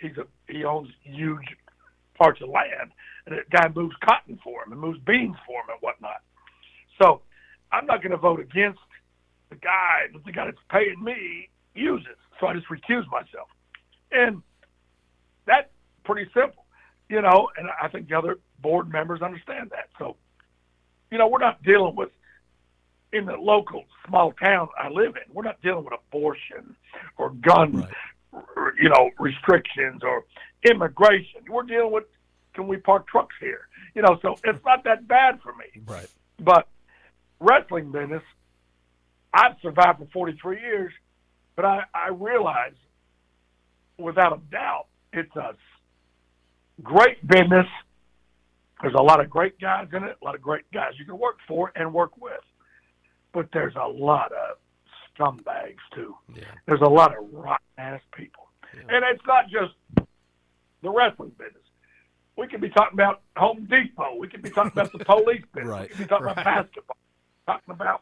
S10: He owns huge parts of land, and that guy moves cotton for him and moves beans for him and whatnot. So I'm not going to vote against the guy that's paying me uses. So I just recuse myself. And that's pretty simple, and I think the other board members understand that. So, we're not dealing with, in the local small town I live in, we're not dealing with abortion or gun, restrictions or immigration. We're dealing with, can we park trucks here? So it's not that bad for me.
S5: Right.
S10: But wrestling business, I've survived for 43 years, but I realize without a doubt it's a great business. There's a lot of great guys in it, a lot of great guys you can work for and work with. But there's a lot of scumbags, too. Yeah. There's a lot of rotten-ass people. Yeah. And it's not just the wrestling business. We could be talking about Home Depot. We could be talking about the police business. Right. We could be talking about basketball. Talking about,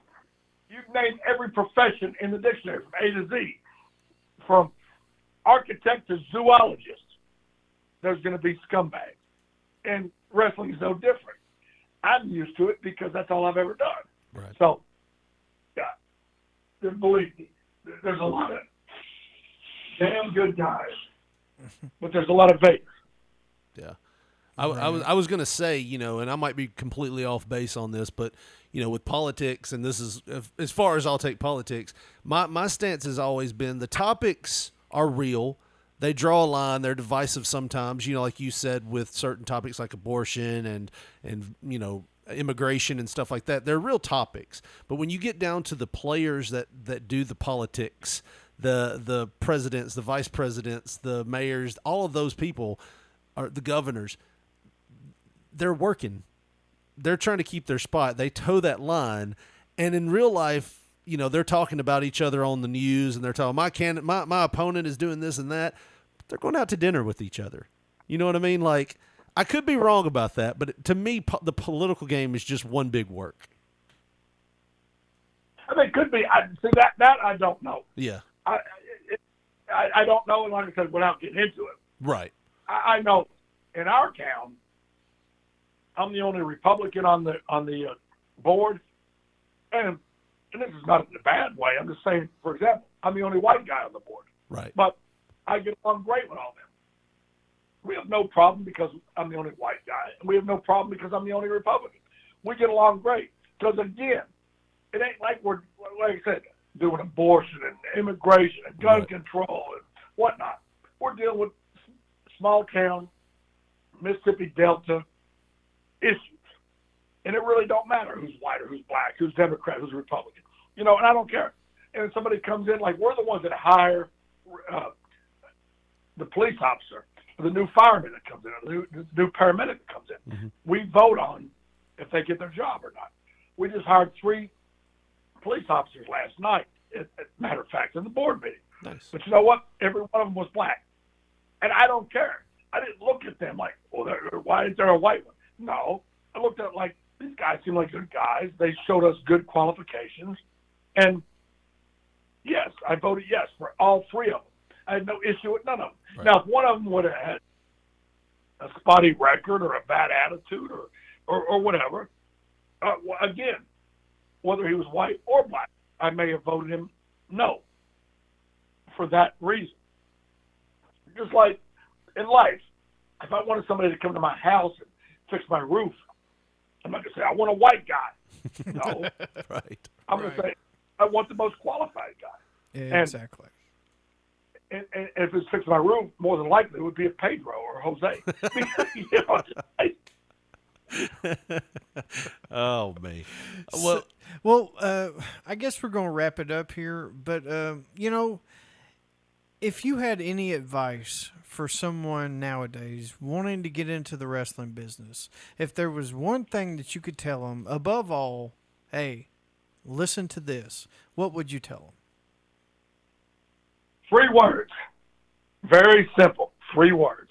S10: you name every profession in the dictionary from A to Z, from architect to zoologist. There's going to be scumbags, and wrestling is no different. I'm used to it because that's all I've ever done.
S5: Right.
S10: So, believe me, there's a lot of damn good guys, but there's a lot of fakes.
S5: Yeah. I was going to say, and I might be completely off base on this, but, with politics, and this is as far as I'll take politics, my stance has always been the topics are real. They draw a line. They're divisive sometimes, like you said, with certain topics like abortion and immigration and stuff like that. They're real topics. But when you get down to the players that do the politics, the presidents, the vice presidents, the mayors, all of those people, are the governors, they're working. They're trying to keep their spot. They toe that line. And in real life, they're talking about each other on the news, and they're talking, my opponent is doing this and that. But they're going out to dinner with each other. You know what I mean? Like, I could be wrong about that, but to me, the political game is just one big work.
S10: I mean, it could be. That I don't know.
S5: Yeah.
S10: I don't know, and like I said, without getting into it.
S5: Right.
S10: I know in our town, I'm the only Republican on the board, and this is not in a bad way. I'm just saying, for example, I'm the only white guy on the board.
S5: Right.
S10: But I get along great with all of them. We have no problem because I'm the only white guy, and we have no problem because I'm the only Republican. We get along great because, again, it ain't like we're, like I said, doing abortion and immigration and gun control and whatnot. We're dealing with small town, Mississippi Delta issues. And it really don't matter who's white or who's black, who's Democrat, who's Republican. And I don't care. And if somebody comes in, like we're the ones that hire the police officer, the new fireman that comes in, the new paramedic that comes in. Mm-hmm. We vote on if they get their job or not. We just hired 3 police officers last night, matter of fact, in the board meeting.
S5: Nice. But
S10: you know what? Every one of them was black. And I don't care. I didn't look at them like, why is there a white one? No. I looked at it like, these guys seem like good guys. They showed us good qualifications. And, yes, I voted yes for all 3 of them. I had no issue with none of them. Right. Now, if one of them would have had a spotty record or a bad attitude or whatever, again, whether he was white or black, I may have voted him no for that reason. Just like in life, if I wanted somebody to come to my house and fix my roof, I'm not going to say, I want a white guy. No.
S5: Right.
S10: I'm going to say, I want the most qualified guy.
S6: Yeah, exactly.
S10: And if it's fixing my roof, more than likely it would be a Pedro or Jose.
S5: Oh, man.
S6: Well, I guess we're going to wrap it up here. But, if you had any advice for someone nowadays wanting to get into the wrestling business, if there was one thing that you could tell them, above all, hey, listen to this, what would you tell them?
S10: 3 words. Very simple. 3 words.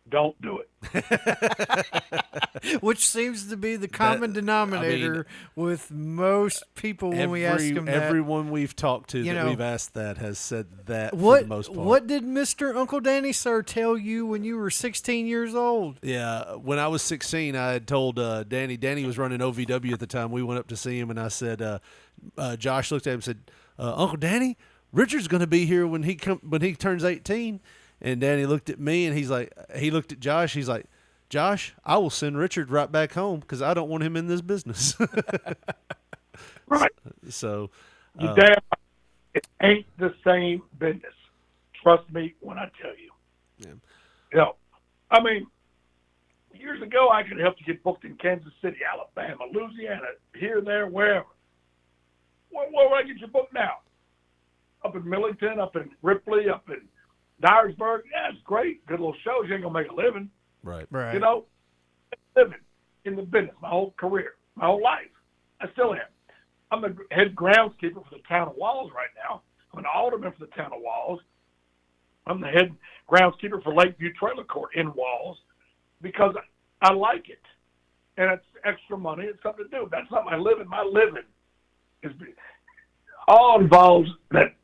S10: Don't do it.
S6: Which seems to be the common denominator with most people when we ask them that.
S5: Everyone we've talked to that we've asked that has said that
S6: for
S5: the most part.
S6: What did Mr. Uncle Danny, sir, tell you when you were 16 years old?
S5: Yeah, when I was 16, I had told Danny. Danny was running OVW at the time. We went up to see him, and I said, Josh looked at him and said, Uncle Danny, Richard's going to be here when he turns 18. And Danny looked at me, and he looked at Josh. He's like, Josh, I will send Richard right back home because I don't want him in this business.
S10: Right.
S5: So,
S10: you damn right. It ain't the same business. Trust me when I tell you. Yeah. I mean, years ago, I could help you get booked in Kansas City, Alabama, Louisiana, here, there, wherever. Where would I get you booked now? Up in Millington, up in Ripley, up in Dyersburg, yeah, it's great. Good little shows. You ain't going to make a living.
S5: Right.
S10: Living in the business my whole career, my whole life. I still am. I'm the head groundskeeper for the town of Walls right now. I'm an alderman for the town of Walls. I'm the head groundskeeper for Lakeview Trailer Court in Walls because I like it. And it's extra money. It's something to do. That's not my living. My living is all involves that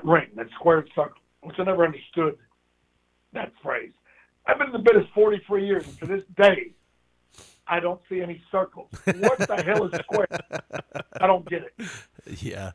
S10: ring, that squared circle, which I never understood that phrase. I've been in the business 43 years, and to this day, I don't see any circles. What the hell is square? I don't get it.
S5: Yeah.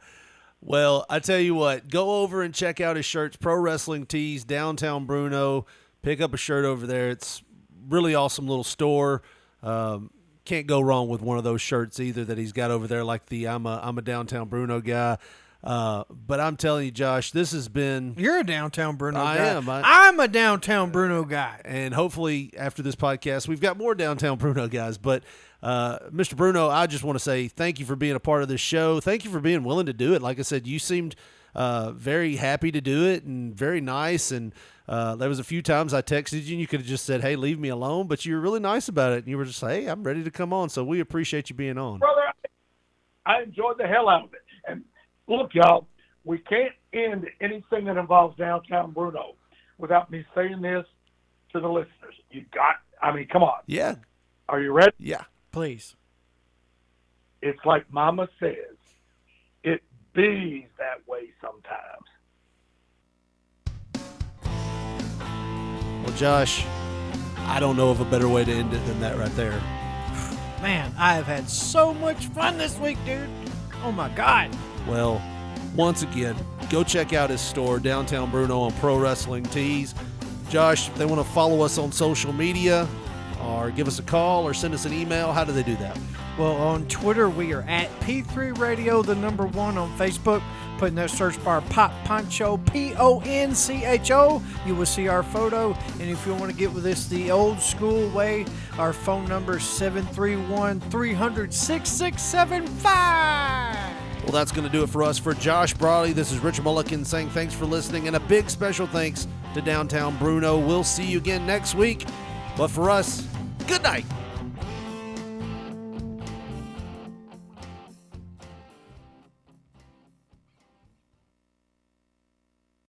S5: Well, I tell you what, go over and check out his shirts, Pro Wrestling Tees, downtown Bruno. Pick up a shirt over there. It's really awesome little store. Can't go wrong with one of those shirts either that he's got over there, like the I'm a downtown Bruno guy. But I'm telling you, Josh, this has been.
S6: You're a downtown Bruno guy.
S5: I am.
S6: I'm a downtown Bruno guy.
S5: And hopefully after this podcast, we've got more downtown Bruno guys. But Mr. Bruno, I just want to say thank you for being a part of this show. Thank you for being willing to do it. Like I said, you seemed very happy to do it and very nice. And there was a few times I texted you and you could have just said, hey, leave me alone. But you were really nice about it. And you were just like, hey, I'm ready to come on. So we appreciate you being on.
S10: Brother, I enjoyed the hell out of it. And look, y'all, we can't end anything that involves downtown Bruno without me saying this to the listeners. Come on.
S5: Yeah.
S10: Are you ready?
S5: Yeah.
S6: Please.
S10: It's like Mama says, it bees that way sometimes.
S5: Well, Josh, I don't know of a better way to end it than that right there.
S6: Man, I have had so much fun this week, dude. Oh, my God.
S5: Well, once again, go check out his store, Downtown Bruno, on Pro Wrestling Tees. Josh, if they want to follow us on social media or give us a call or send us an email, how do they do that?
S6: Well, on Twitter, we are at P3 Radio, the number 1 on Facebook. Put in that search bar, Pop Poncho, Poncho. You will see our photo. And if you want to get with us the old school way, our phone number is 731-300-6675.
S5: Well, that's going to do it for us. For Josh Brawley, this is Richard Mulliken saying thanks for listening, and a big special thanks to Downtown Bruno. We'll see you again next week. But for us, good night.